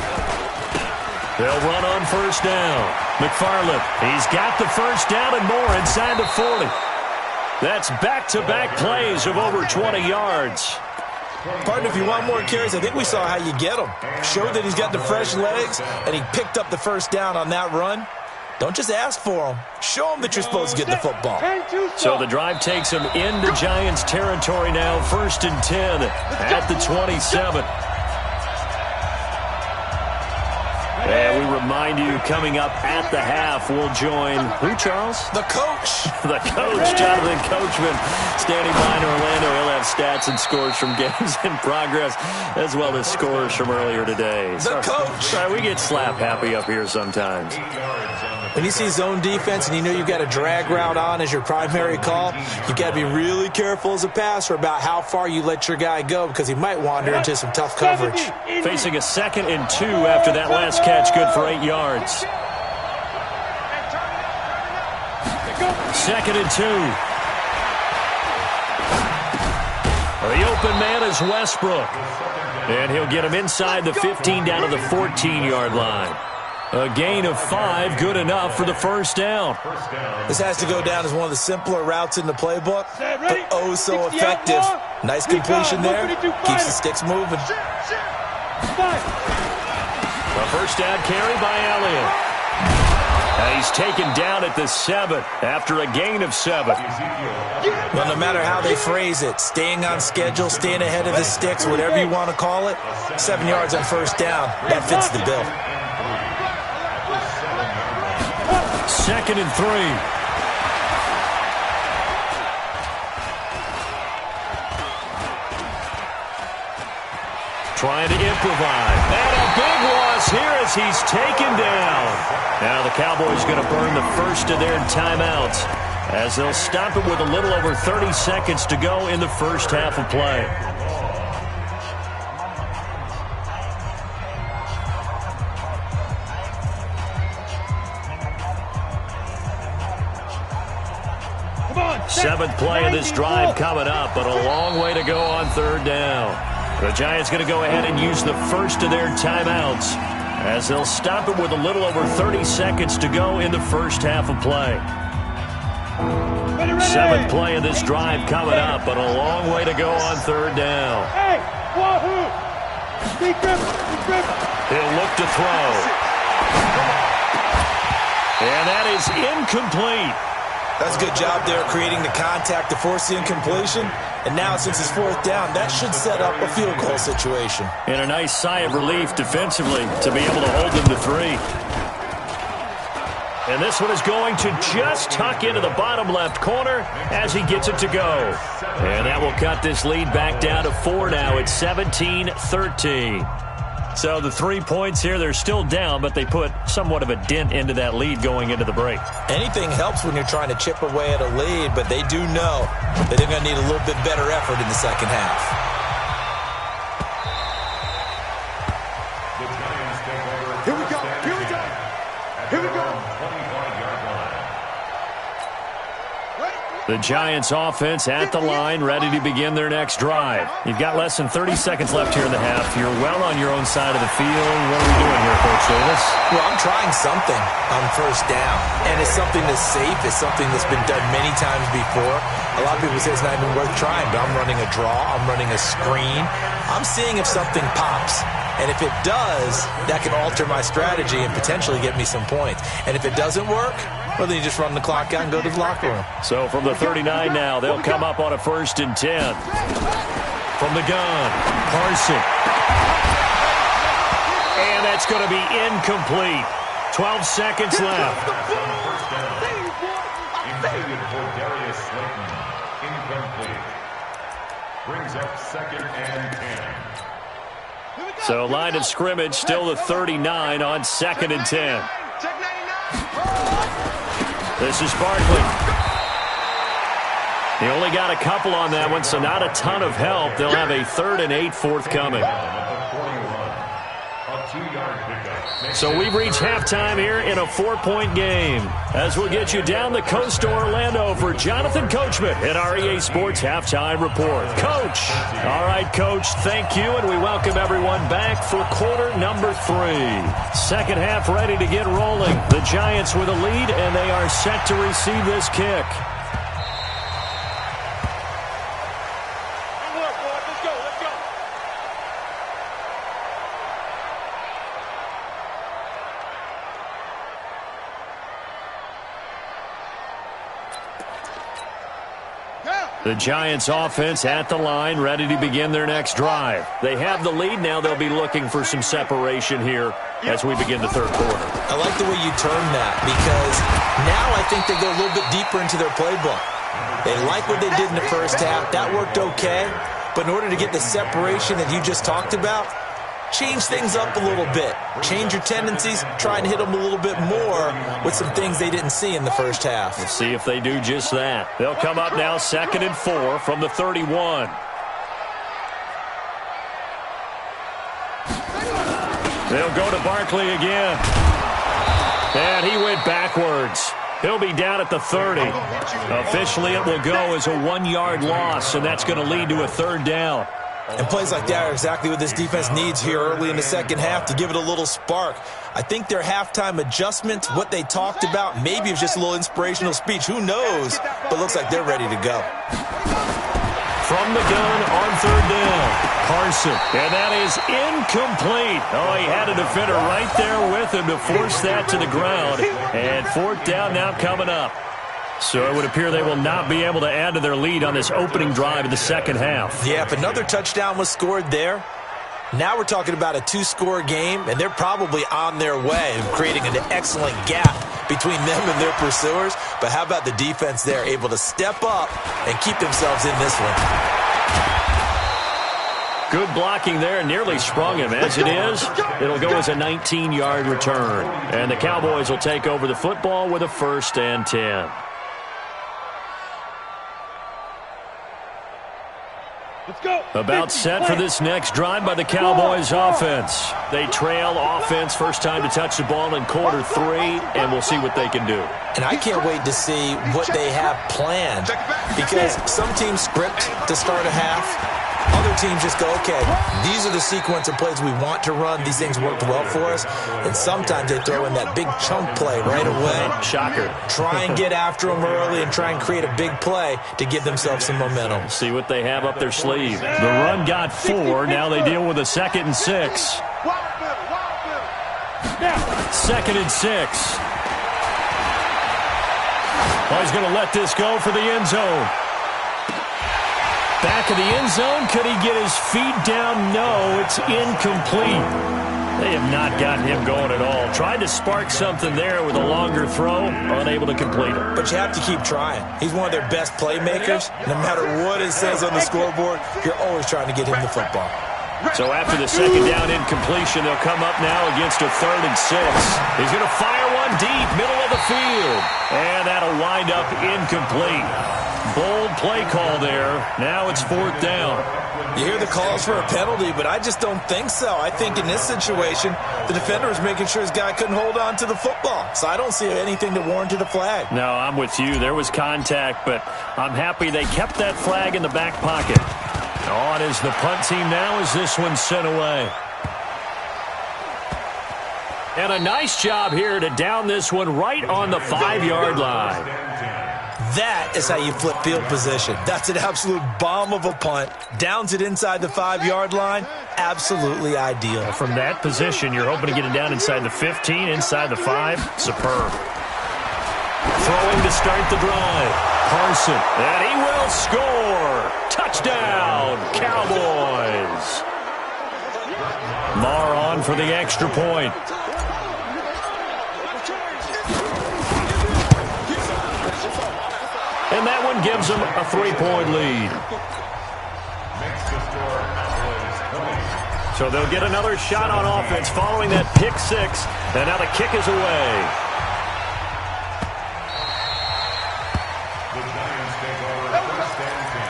They'll run on 1st down. McFarland, he's got the 1st down and more inside the 40. That's back-to-back plays of over 20 yards. Partner, if you want more carries, I think we saw how you get them. Showed that he's got the fresh legs, and he picked up the 1st down on that run. Don't just ask for them. Show them that you're supposed to get the football. So the drive takes them into Giants territory now. 1st and 10 at the 27. And we remind you, coming up at the half, we'll join who, Charles? The coach. The coach, Jonathan Coachman, standing by in Orlando. He'll have stats and scores from games in progress, as well as scores from earlier today. The coach. Sorry, we get slap happy up here sometimes. When you see zone defense and you know you've got a drag route on as your primary call, you've got to be really careful as a passer about how far you let your guy go because he might wander into some tough coverage. Facing a 2nd and 2 after that last catch, good for 8 yards. 2nd and 2. The open man is Westbrook. And he'll get him inside the 15 down to the 14-yard line. A gain of 5, good enough for the 1st down. This has to go down as one of the simpler routes in the playbook, but oh so effective. Nice completion there. Keeps the sticks moving. A 1st down carry by Elliott. And he's taken down at the 7 after a gain of 7. Well, no matter how they phrase it, staying on schedule, staying ahead of the sticks, whatever you want to call it, 7 yards on 1st down, that fits the bill. 2nd and 3. Trying to improvise. And a big loss here as he's taken down. Now the Cowboys going to burn the first of their timeouts as they'll stop it with a little over 30 seconds to go in the 1st half of play. Seventh play of this drive coming up, but a long way to go on 3rd down. The Giants going to go ahead and use the first of their timeouts as they'll stop it with a little over 30 seconds to go in the 1st half of play. 7th play of this drive coming up, but a long way to go on 3rd down. He'll look to throw. And that is incomplete. That's a good job there creating the contact to force the incompletion. And now, since it's 4th down, that should set up a field goal situation. And a nice sigh of relief defensively to be able to hold them to 3. And this one is going to just tuck into the bottom left corner as he gets it to go. And that will cut this lead back down to 4 now. It's 17-13. So the 3 points here, they're still down, but they put somewhat of a dent into that lead going into the break. Anything helps when you're trying to chip away at a lead, but they do know that they're going to need a little bit better effort in the 2nd half. Here we go. Here we go. Here we go. The Giants offense at the line, ready to begin their next drive. You've got less than 30 seconds left here in the half. You're well on your own side of the field. What are we doing here, Coach Davis? Well, I'm trying something on 1st down, and it's something that's safe. It's something that's been done many times before. A lot of people say it's not even worth trying, but I'm running a draw. I'm running a screen. I'm seeing if something pops. And if it does, that can alter my strategy and potentially get me some points. And if it doesn't work, well, then you just run the clock out and go to the locker room. So from the 39 now, they'll come up on a 1st and 10. From the gun, Carson. And that's going to be incomplete. 12 seconds left. Intended for Darius Slayton. Incomplete. Brings up 2nd and 10. So line of scrimmage, still the 39 on 2nd and 10. This is Barkley. He only got a couple on that one, so not a ton of help. They'll have a 3rd and 8 forthcoming. So we've reached halftime here in a 4-point game. As we'll get you down the coast to Orlando for Jonathan Coachman at our EA Sports Halftime Report. Coach. All right, Coach, thank you, and we welcome everyone back for quarter number 3. Second half ready to get rolling. The Giants with a lead, and they are set to receive this kick. The Giants offense at the line, ready to begin their next drive. They have the lead. Now they'll be looking for some separation here as we begin the 3rd quarter. I like the way you term that, because now I think they go a little bit deeper into their playbook. They like what they did in the first half. That worked okay. But in order to get the separation that you just talked about, change things up a little bit. Change your tendencies. Try and hit them a little bit more with some things they didn't see in the first half. Let's see if they do just that. They'll come up now 2nd and 4 from the 31. They'll go to Barkley again. And he went backwards. He'll be down at the 30. Officially, it will go as a 1-yard loss, and that's going to lead to a 3rd down. And plays like that are exactly what this defense needs here early in the second half to give it a little spark. I think their halftime adjustment, what they talked about, maybe it was just a little inspirational speech. Who knows? But looks like they're ready to go. From the gun on 3rd down, Carson. And that is incomplete. Oh, he had a defender right there with him to force that to the ground. And 4th down now coming up. So it would appear they will not be able to add to their lead on this opening drive of the second half. Yeah, if another touchdown was scored there, now we're talking about a 2-score game, and they're probably on their way of creating an excellent gap between them and their pursuers. But how about the defense there, able to step up and keep themselves in this one? Good blocking there, nearly sprung him. As it is, it'll go as a 19-yard return. And the Cowboys will take over the football with a 1st and 10. About set for this next drive by the Cowboys offense. They trail offense, first time to touch the ball in quarter 3, and we'll see what they can do. And I can't wait to see what they have planned, because some teams script to start a half. Other teams just go, okay, these are the sequence of plays we want to run. These things worked well for us. And sometimes they throw in that big chunk play right away. Shocker. Try and get after them early and try and create a big play to give themselves some momentum. See what they have up their sleeve. The run got 4. Now they deal with a 2nd and 6. 2nd and 6. Oh, he's going to let this go for the end zone. Back of the end zone. Could he get his feet down? No, it's incomplete. They have not gotten him going at all. Tried to spark something there with a longer throw, unable to complete it. But you have to keep trying. He's one of their best playmakers. No matter what it says on the scoreboard, you're always trying to get him the football. So after the 2nd down incompletion, they'll come up now against a 3rd and 6. He's going to fire one deep, middle of the field. And that'll wind up incomplete. Bold play call there. Now it's 4th down. You hear the calls for a penalty, but I just don't think so. I think in this situation, the defender was making sure his guy couldn't hold on to the football. So I don't see anything that warranted a flag. No, I'm with you. There was contact, but I'm happy they kept that flag in the back pocket. On is the punt team now as this one's sent away. And a nice job here to down this one right on the 5-yard line. That is how you flip field position. That's an absolute bomb of a punt. Downs it inside the 5-yard line. Absolutely ideal. From that position, you're hoping to get it down inside the 15, inside the 5. Superb. Throwing to start the drive. Carson, and he will score. Touchdown, Cowboys. Marr on for the extra point. And that one gives them a 3-point lead. So they'll get another shot on offense following that pick 6. And now the kick is away. The Giants take over first and 10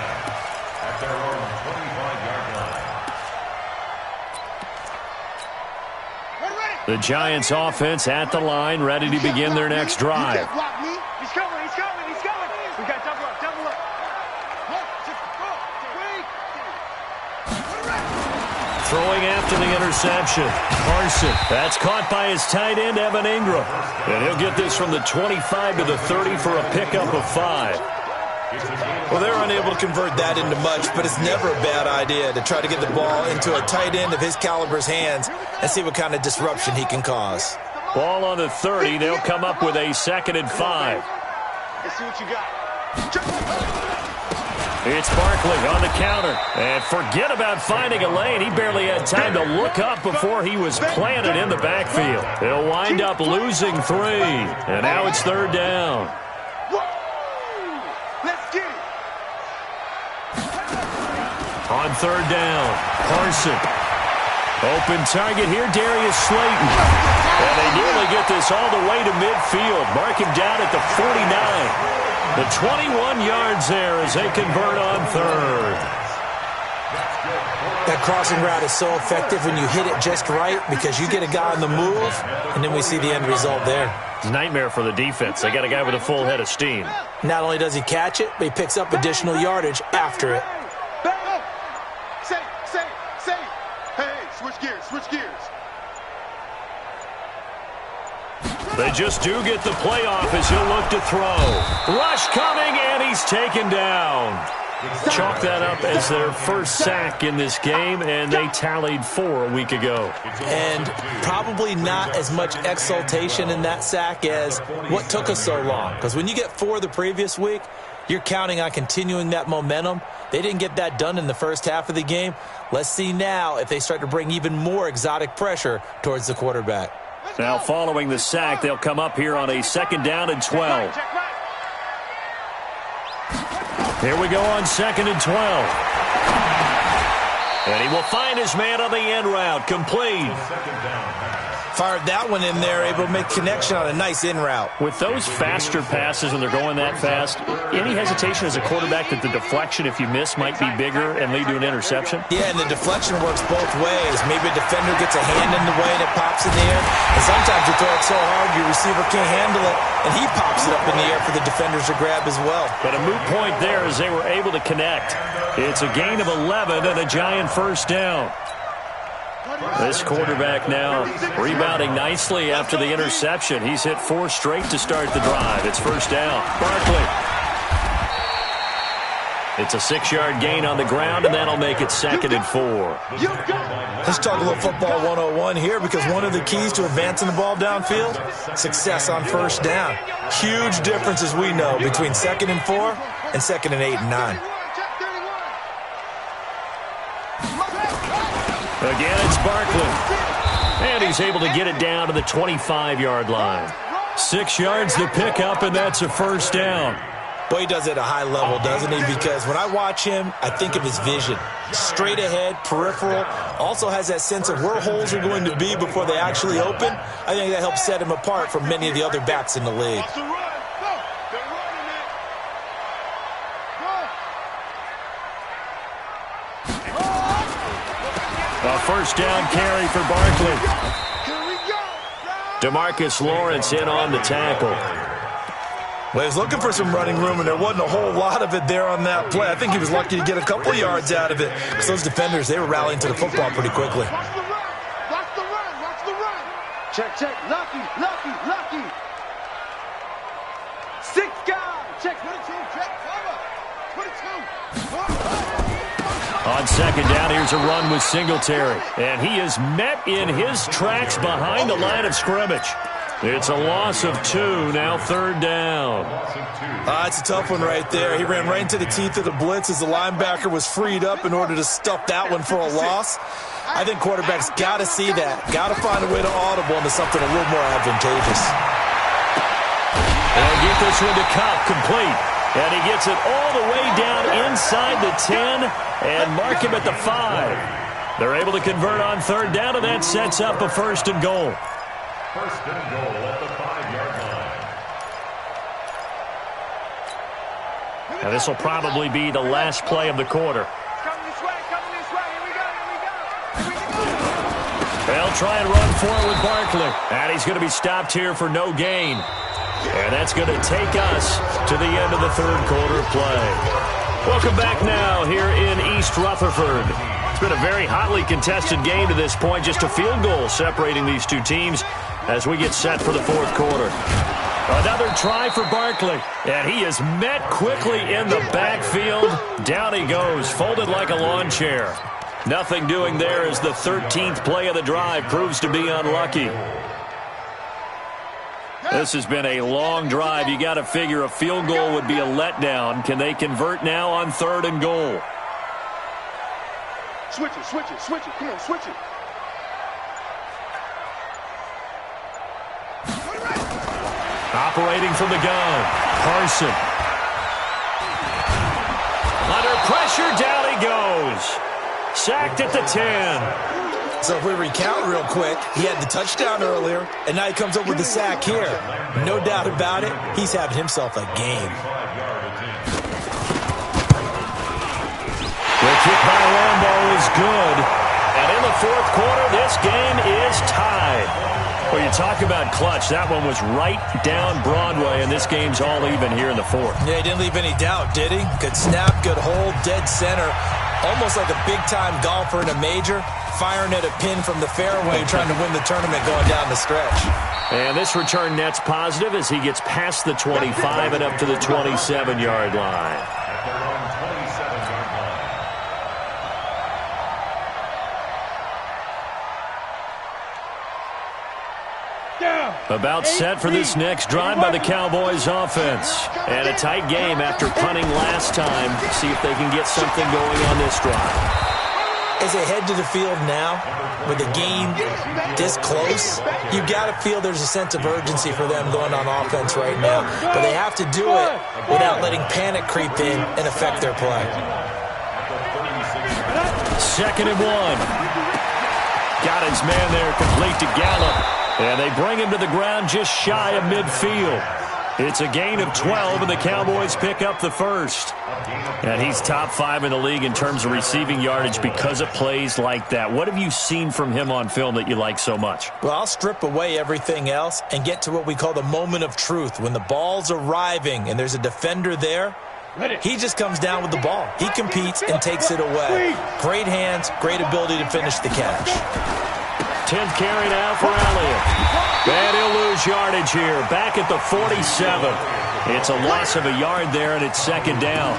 at their own 25-yard line. The Giants offense at the line, ready to begin their next drive. He's coming, he's coming, he's coming. We got double up, double up. Throwing after the interception. Carson, that's caught by his tight end, Evan Ingram. And he'll get this from the 25 to the 30 for a pickup of 5. Well, they're unable to convert that into much, but it's never a bad idea to try to get the ball into a tight end of his caliber's hands and see what kind of disruption he can cause. Ball on the 30. They'll come up with a 2nd and 5. Let's see what you got. It's Barkley on the counter. And forget about finding a lane. He barely had time to look up before he was planted in the backfield. They'll wind up losing 3. And now it's 3rd down. Let's get it. On 3rd down, Carson. Open target here, Darius Slayton. And they nearly get this all the way to midfield. Mark him down at the 49. The 21 yards there as they convert on 3rd. That crossing route is so effective when you hit it just right because you get a guy on the move, and then we see the end result there. Nightmare for the defense. They got a guy with a full head of steam. Not only does he catch it, but he picks up additional yardage after it. Say. Hey, switch gears, switch gears. They just do get the play off as he'll look to throw. Rush coming, and he's taken down. Chalk that up as their first sack in this game, and they tallied 4 a week ago. And probably not as much exultation in that sack as what took us so long. Because when you get 4 the previous week, you're counting on continuing that momentum. They didn't get that done in the first half of the game. Let's see now if they start to bring even more exotic pressure towards the quarterback. Now following the sack, they'll come up here on a 2nd down and 12. Here we go on 2nd and 12. And he will find his man on the end route. Complete. Fired that one in there, able to make connection on a nice in route. With those faster passes when they're going that fast, any hesitation as a quarterback that the deflection, if you miss, might be bigger and lead to an interception? Yeah, and the deflection works both ways. Maybe a defender gets a hand in the way and it pops in the air. And sometimes you throw it so hard your receiver can't handle it, and he pops it up in the air for the defenders to grab as well. But a moot point there as they were able to connect. It's a gain of 11 and a Giant first down. This quarterback now rebounding nicely after the interception. He's hit 4 straight to start the drive. It's first down. Barkley. It's a 6-yard gain on the ground, and that'll make it 2nd and 4. Let's talk a little football 101 here, because one of the keys to advancing the ball downfield, success on first down. Huge difference, as we know, between 2nd and 4 and 2nd and 8 and 9. Again, it's Barkley. And he's able to get it down to the 25-yard line. 6 yards to pick up, and that's a first down. Boy, he does it at a high level, doesn't he? Because when I watch him, I think of his vision. Straight ahead, peripheral. Also has that sense of where holes are going to be before they actually open. I think that helps set him apart from many of the other backs in the league. A first down carry for Barkley. DeMarcus Lawrence in on the tackle. Well, he was looking for some running room, and there wasn't a whole lot of it there on that play. I think he was lucky to get a couple of yards out of it, because those defenders, they were rallying to the football pretty quickly. Watch the run. Check. Lucky. 6 guys. Check. second down, here's a run with Singletary. And he is met in his tracks behind the line of scrimmage. It's a loss of 2, now third down. It's a tough one right there. He ran right into the teeth of the blitz as the linebacker was freed up in order to stuff that one for a loss. I think quarterbacks got to see that. Got to find a way to audible into something a little more advantageous. And get this one to Cup, complete. And he gets it all the way down inside the 10 and mark him at the 5. They're able to convert on third down, and that sets up a first and goal. First and goal at the 5-yard line. Now this will probably be the last play of the quarter. They'll try and run for it with Barkley. And he's going to be stopped here for no gain. And that's going to take us to the end of the third quarter of play. Welcome back now here in East Rutherford. It's been a very hotly contested game to this point. Just a field goal separating these two teams as we get set for the fourth quarter. Another try for Barkley. And he is met quickly in the backfield. Down he goes, folded like a lawn chair. Nothing doing there as the 13th play of the drive proves to be unlucky. This has been a long drive. You got to figure a field goal would be a letdown. Can they convert now on third and goal? Switch it. Come on, switch it. Operating from the gun, Carson. Under pressure, down he goes. Sacked at the 10. So if we recount real quick, he had the touchdown earlier, and now he comes up with the sack here. No doubt about it, he's having himself a game. The kick by Rambo is good. And in the fourth quarter, this game is tied. Well, you talk about clutch. That one was right down Broadway, and this game's all even here in the fourth. Yeah, he didn't leave any doubt, did he? Good snap, good hold, dead center. Almost like a big-time golfer in a major, firing at a pin from the fairway, trying to win the tournament going down the stretch. And this return net's positive as he gets past the 25 and up to the 27-yard line. About set for this next drive by the Cowboys offense. And a tight game after punting last time. See if they can get something going on this drive. As they head to the field now, with the game this close, you got to feel there's a sense of urgency for them going on offense right now. But they have to do it without letting panic creep in and affect their play. 2nd and 1. Got his man there complete to Gallup. And they bring him to the ground just shy of midfield. It's a gain of 12, and the Cowboys pick up the first. And he's top 5 in the league in terms of receiving yardage because of plays like that. What have you seen from him on film that you like so much? Well, I'll strip away everything else and get to what we call the moment of truth. When the ball's arriving and there's a defender there, he just comes down with the ball. He competes and takes it away. Great hands, great ability to finish the catch. 10th carry now for Elliott. And he'll lose yardage here. Back at the 47. It's a loss of a yard there, and it's 2nd down.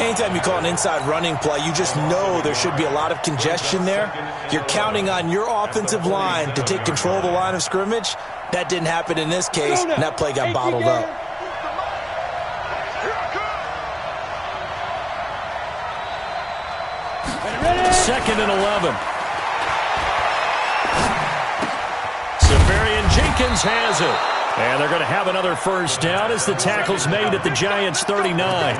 Anytime you call an inside running play, you just know there should be a lot of congestion there. You're counting on your offensive line to take control of the line of scrimmage. That didn't happen in this case, and that play got bottled up. Second and 11. Jenkins has it. And they're going to have another first down as the tackle's made at the Giants' 39.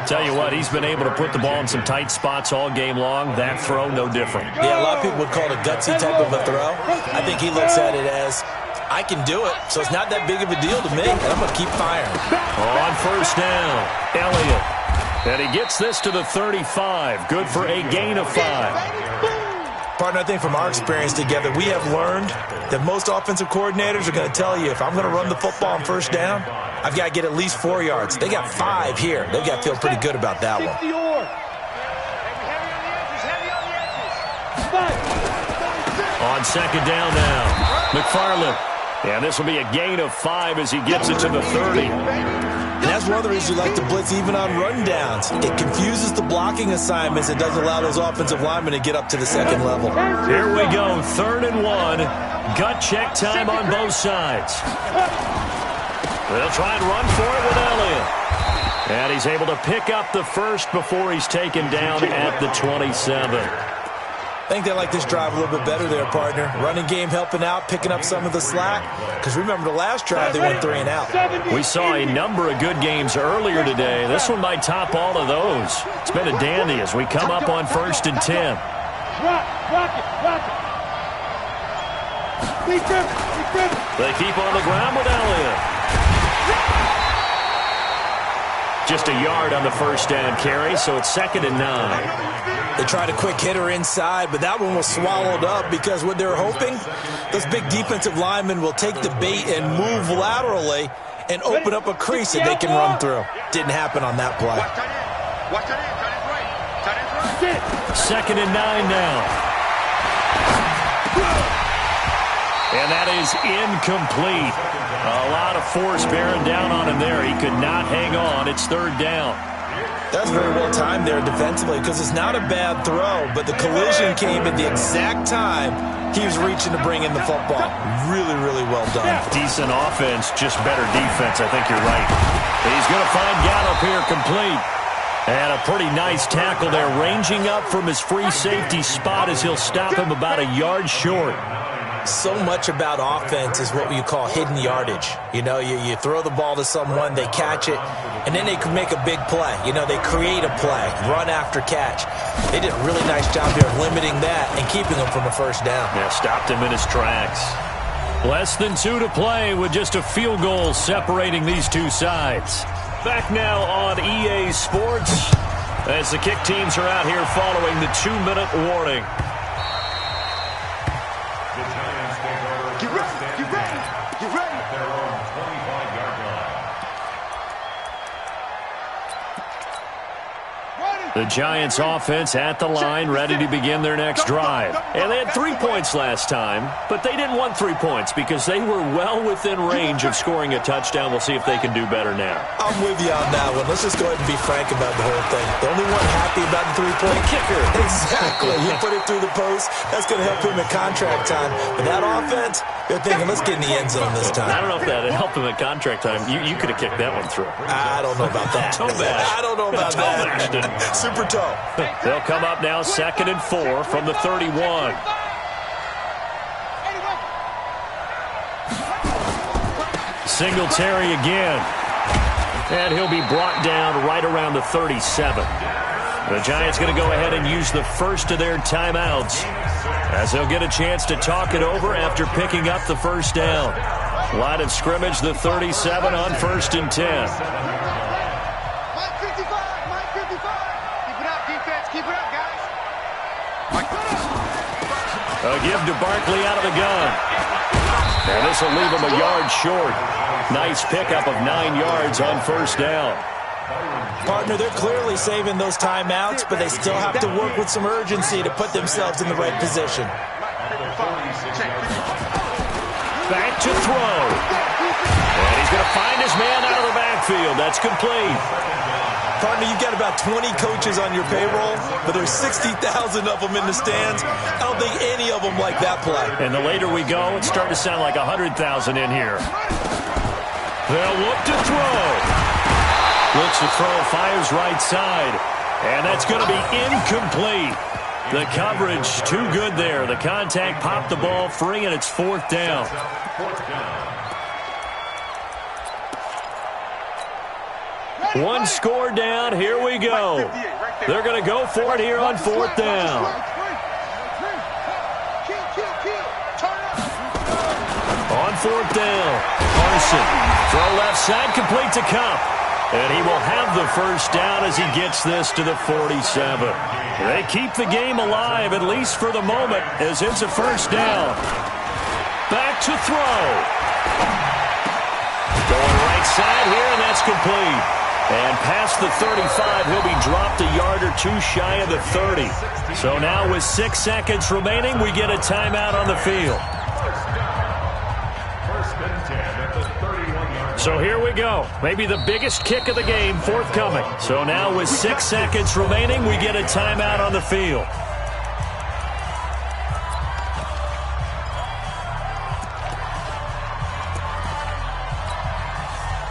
Tell you what, he's been able to put the ball in some tight spots all game long. That throw, no different. Yeah, a lot of people would call it a gutsy type of a throw. I think he looks at it as, I can do it, so it's not that big of a deal to me, and I'm going to keep firing. On first down, Elliott. And he gets this to the 35. Good for a gain of 5. Partner, I think from our experience together, we have learned that most offensive coordinators are going to tell you, if I'm going to run the football on first down, I've got to get at least 4 yards. They got 5 here. They've got to feel pretty good about that one. On 2nd down now, McFarland. And this will be a gain of 5 as he gets it to the 30. And that's one of the reasons you like to blitz even on rundowns. It confuses the blocking assignments. It doesn't allow those offensive linemen to get up to the second level. Here we go, 3rd and 1. Gut check time on both sides. They'll try and run for it with Elliott. And he's able to pick up the first before he's taken down at the 27. I think they like this drive a little bit better there, partner. Running game helping out, picking up some of the slack. Because remember the last drive, they went 3 and out. We saw a number of good games earlier today. This one might top all of those. It's been a dandy as we come up on 1st and 10. Block it. They keep on the ground with Elliott. Just a yard on the first down carry, so it's 2nd and 9. They tried a quick hitter inside, but that one was swallowed up because what they're hoping, those big defensive linemen will take the bait and move laterally and open up a crease that they can run through. Didn't happen on that play. 2nd and 9 now. And that is incomplete. A lot of force bearing down on him there. He could not hang on. It's 3rd down. That's very well timed there defensively because it's not a bad throw, but the collision came at the exact time he was reaching to bring in the football. Really, really well done. Decent offense, just better defense. I think you're right. He's going to find Gallup here complete. And a pretty nice tackle there, ranging up from his free safety spot as he'll stop him about a yard short. So much about offense is what you call hidden yardage. You know, you throw the ball to someone, they catch it, and then they can make a big play. You know, they create a play, run after catch. They did a really nice job here of limiting that and keeping him from a first down. Yeah, stopped him in his tracks. Less than 2 to play with just a field goal separating these two sides. Back now on EA Sports as the kick teams are out here following the 2-minute warning. The Giants offense at the line, ready to begin their next drive. And they had 3 points last time, but they didn't want 3 points because they were well within range of scoring a touchdown. We'll see if they can do better now. I'm with you on that one. Let's just go ahead and be frank about the whole thing. The only one happy about the 3-point kicker. Exactly. He put it through the post. That's going to help him at contract time. But that offense, they're thinking, let's get in the end zone this time. I don't know if that helped him at contract time. You could have kicked that one through. I don't know about that. I don't know about that. Super toe. They'll come up now 2nd and 4 from the 31. Singletary again. And he'll be brought down right around the 37. The Giants going to go ahead and use the first of their timeouts as they'll get a chance to talk it over after picking up the first down. Line of scrimmage, the 37 on 1st and 10. A give to Barkley out of the gun. And this will leave him a yard short. Nice pickup of 9 yards on first down. Partner, they're clearly saving those timeouts, but they still have to work with some urgency to put themselves in the right position. Back to throw. And he's going to find his man out of the backfield. That's complete. Partner, you've got about 20 coaches on your payroll, but there's 60,000 of them in the stands. I don't think any of them like that play. And the later we go, it's starting to sound like 100,000 in here. They'll look to throw. Looks to throw, fires right side. And that's going to be incomplete. The coverage too good there. The contact popped the ball free, and it's 4th down. One score down. Here we go. They're going to go for it here on 4th down. On 4th down, Carson. Throw left side, complete to Cup. And he will have the first down as he gets this to the 47. They keep the game alive, at least for the moment, as it's a first down. Back to throw. Going right side here, and that's complete. And past the 35, he'll be dropped a yard or two shy of the 30. So now with 6 seconds remaining, we get a timeout on the field. First and 10 at the 31-yard So here we go. Maybe the biggest kick of the game forthcoming. So now with 6 seconds remaining, we get a timeout on the field.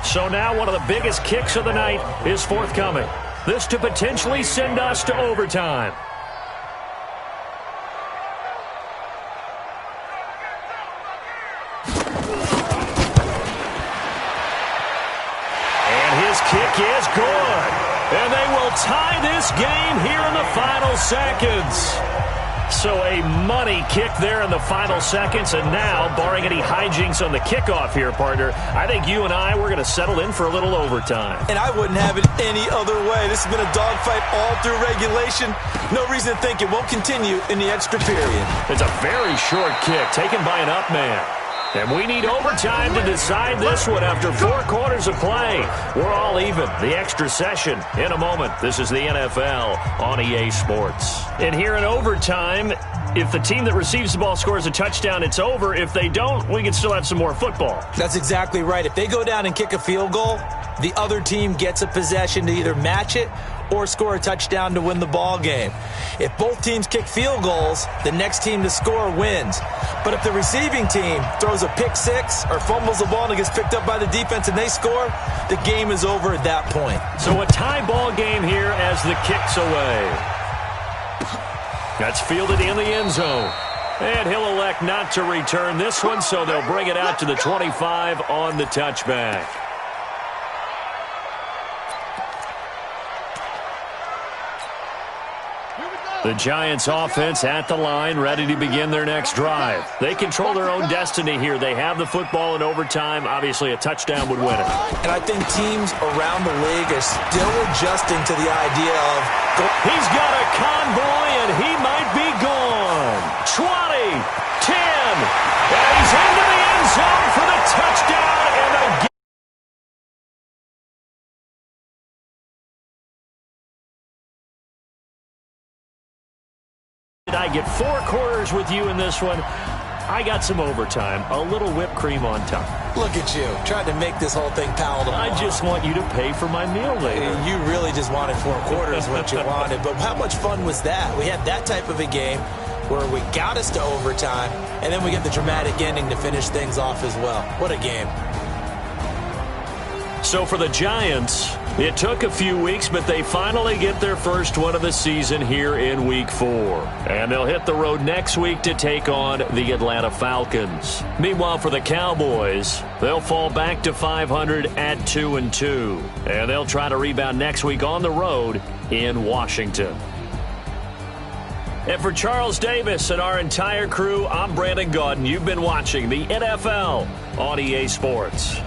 So now one of the biggest kicks of the night is forthcoming. This to potentially send us to overtime. Kick is good. And they will tie this game here in the final seconds. So a money kick there in the final seconds. And now, barring any hijinks on the kickoff here, partner, I think you and I, we're going to settle in for a little overtime. And I wouldn't have it any other way. This has been a dogfight all through regulation. No reason to think it won't continue in the extra period. It's a very short kick taken by an up man. And we need overtime to decide this one after 4 quarters of play. We're all even. The extra session in a moment. This is the NFL on EA Sports. And here in overtime, if the team that receives the ball scores a touchdown, it's over. If they don't, we can still have some more football. That's exactly right. If they go down and kick a field goal, the other team gets a possession to either match it or score a touchdown to win the ball game. If both teams kick field goals, the next team to score wins. But if the receiving team throws a pick six or fumbles the ball and it gets picked up by the defense and they score, the game is over at that point. So a tie ball game here as the kick's away. That's fielded in the end zone. And he'll elect not to return this one, so they'll bring it out to the 25 on the touchback. The Giants offense at the line, ready to begin their next drive. They control their own destiny here. They have the football in overtime. Obviously, a touchdown would win it. And I think teams around the league are still adjusting to the idea of... He's got a convoy, and he might be gone. 20, 10, and he's into the end zone for the touchdown, and the I get 4 quarters with you in this one. I got some overtime, a little whipped cream on top. Look at you, trying to make this whole thing palatable. I just want you to pay for my meal later. You really just wanted 4 quarters what you wanted, but how much fun was that? We had that type of a game where we got us to overtime, and then we get the dramatic ending to finish things off as well. What a game. So for the Giants, it took a few weeks, but they finally get their first one of the season here in Week 4. And they'll hit the road next week to take on the Atlanta Falcons. Meanwhile, for the Cowboys, they'll fall back to 500 at 2-2. And they'll try to rebound next week on the road in Washington. And for Charles Davis and our entire crew, I'm Brandon Gaudin. You've been watching the NFL on EA Sports.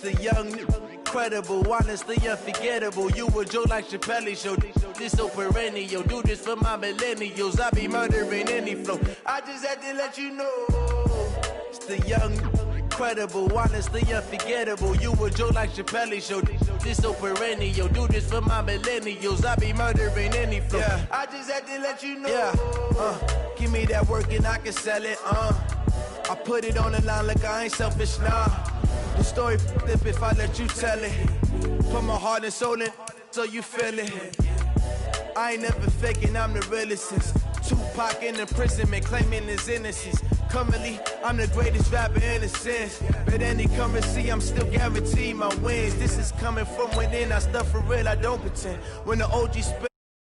The young, incredible, honestly unforgettable. You a Joe like Chappelle show. This so perennial. Do this for my millennials. I be murdering any flow. I just had to let you know. It's the young, incredible, honestly unforgettable. You a Joe like Chappelle show. This so perennial. Do this for my millennials. I be murdering any flow. Yeah. I just had to let you know. Yeah. Give me that work and I can sell it. I put it on the line like I ain't selfish, nah. The story flip if I let you tell it. Put my heart and soul in so you feel it. I ain't never faking, I'm the realest since Tupac in imprisonment, claiming his innocence. Currently, I'm the greatest rapper in a sense. But any currency, I'm still guaranteed my wins. This is coming from within, I stuff for real, I don't pretend. When the OG spit